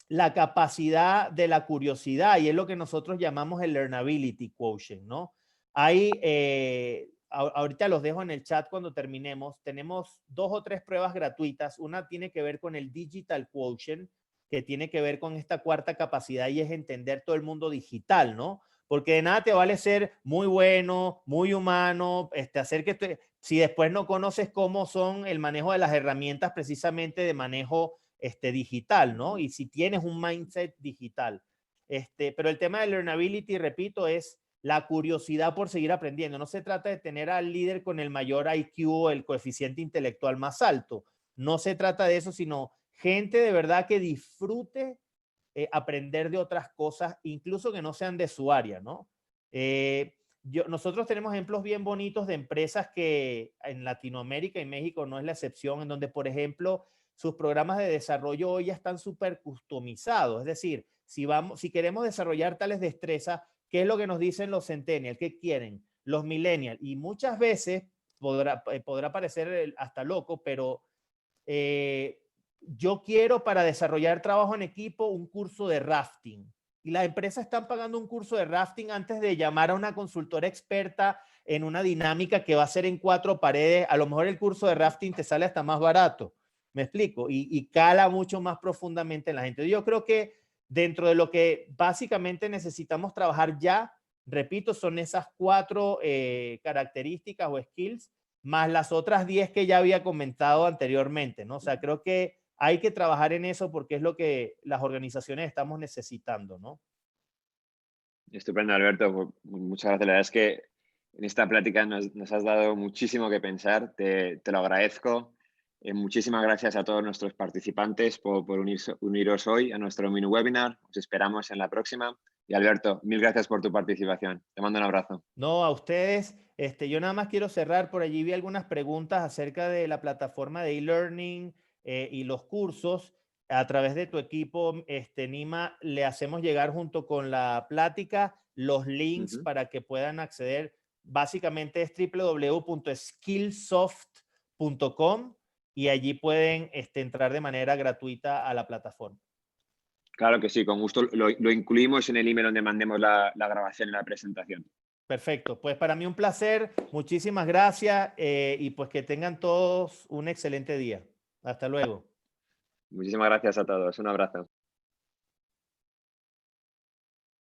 la capacidad de la curiosidad, y es lo que nosotros llamamos el learnability quotient, ¿no? Hay, ahorita los dejo en el chat cuando terminemos, tenemos 2 o 3 pruebas gratuitas. Una tiene que ver con el digital quotient, que tiene que ver con esta cuarta capacidad, y es entender todo el mundo digital, ¿no? Porque de nada te vale ser muy bueno, muy humano, hacer que si después no conoces cómo son el manejo de las herramientas precisamente de manejo digital, ¿no? Y si tienes un mindset digital. Pero el tema de learnability, repito, es la curiosidad por seguir aprendiendo. No se trata de tener al líder con el mayor IQ o el coeficiente intelectual más alto. No se trata de eso, sino gente de verdad que disfrute aprender de otras cosas, incluso que no sean de su área, ¿no? Nosotros tenemos ejemplos bien bonitos de empresas que en Latinoamérica y México no es la excepción, en donde, por ejemplo, sus programas de desarrollo hoy ya están súper customizados. Es decir, si queremos desarrollar tales destrezas, ¿qué es lo que nos dicen los centennials? ¿Qué quieren? Los millennials. Y muchas veces podrá parecer hasta loco, pero yo quiero para desarrollar trabajo en equipo un curso de rafting. Y las empresas están pagando un curso de rafting antes de llamar a una consultora experta en una dinámica que va a ser en 4 paredes. A lo mejor el curso de rafting te sale hasta más barato. ¿Me explico? Y cala mucho más profundamente en la gente. Yo creo que dentro de lo que básicamente necesitamos trabajar ya, repito, son esas 4 características o skills, más las otras 10 que ya había comentado anteriormente, ¿no? O sea, creo que hay que trabajar en eso porque es lo que las organizaciones estamos necesitando, ¿no? Estupendo, Alberto. Muchas gracias. La verdad es que en esta plática nos has dado muchísimo que pensar. Te lo agradezco. Muchísimas gracias a todos nuestros participantes por uniros hoy a nuestro mini webinar. Os esperamos en la próxima. Y Alberto, mil gracias por tu participación. Te mando un abrazo. No, a ustedes. Yo nada más quiero cerrar. Por allí vi algunas preguntas acerca de la plataforma de e-learning y los cursos. A través de tu equipo, Nima, le hacemos llegar junto con la plática los links para que puedan acceder. Básicamente es www.skillsoft.com y allí pueden entrar de manera gratuita a la plataforma. Claro que sí, con gusto lo incluimos en el email donde mandemos la grabación y la presentación. Perfecto, pues para mí un placer, muchísimas gracias y pues que tengan todos un excelente día. Hasta luego. Muchísimas gracias a todos, un abrazo.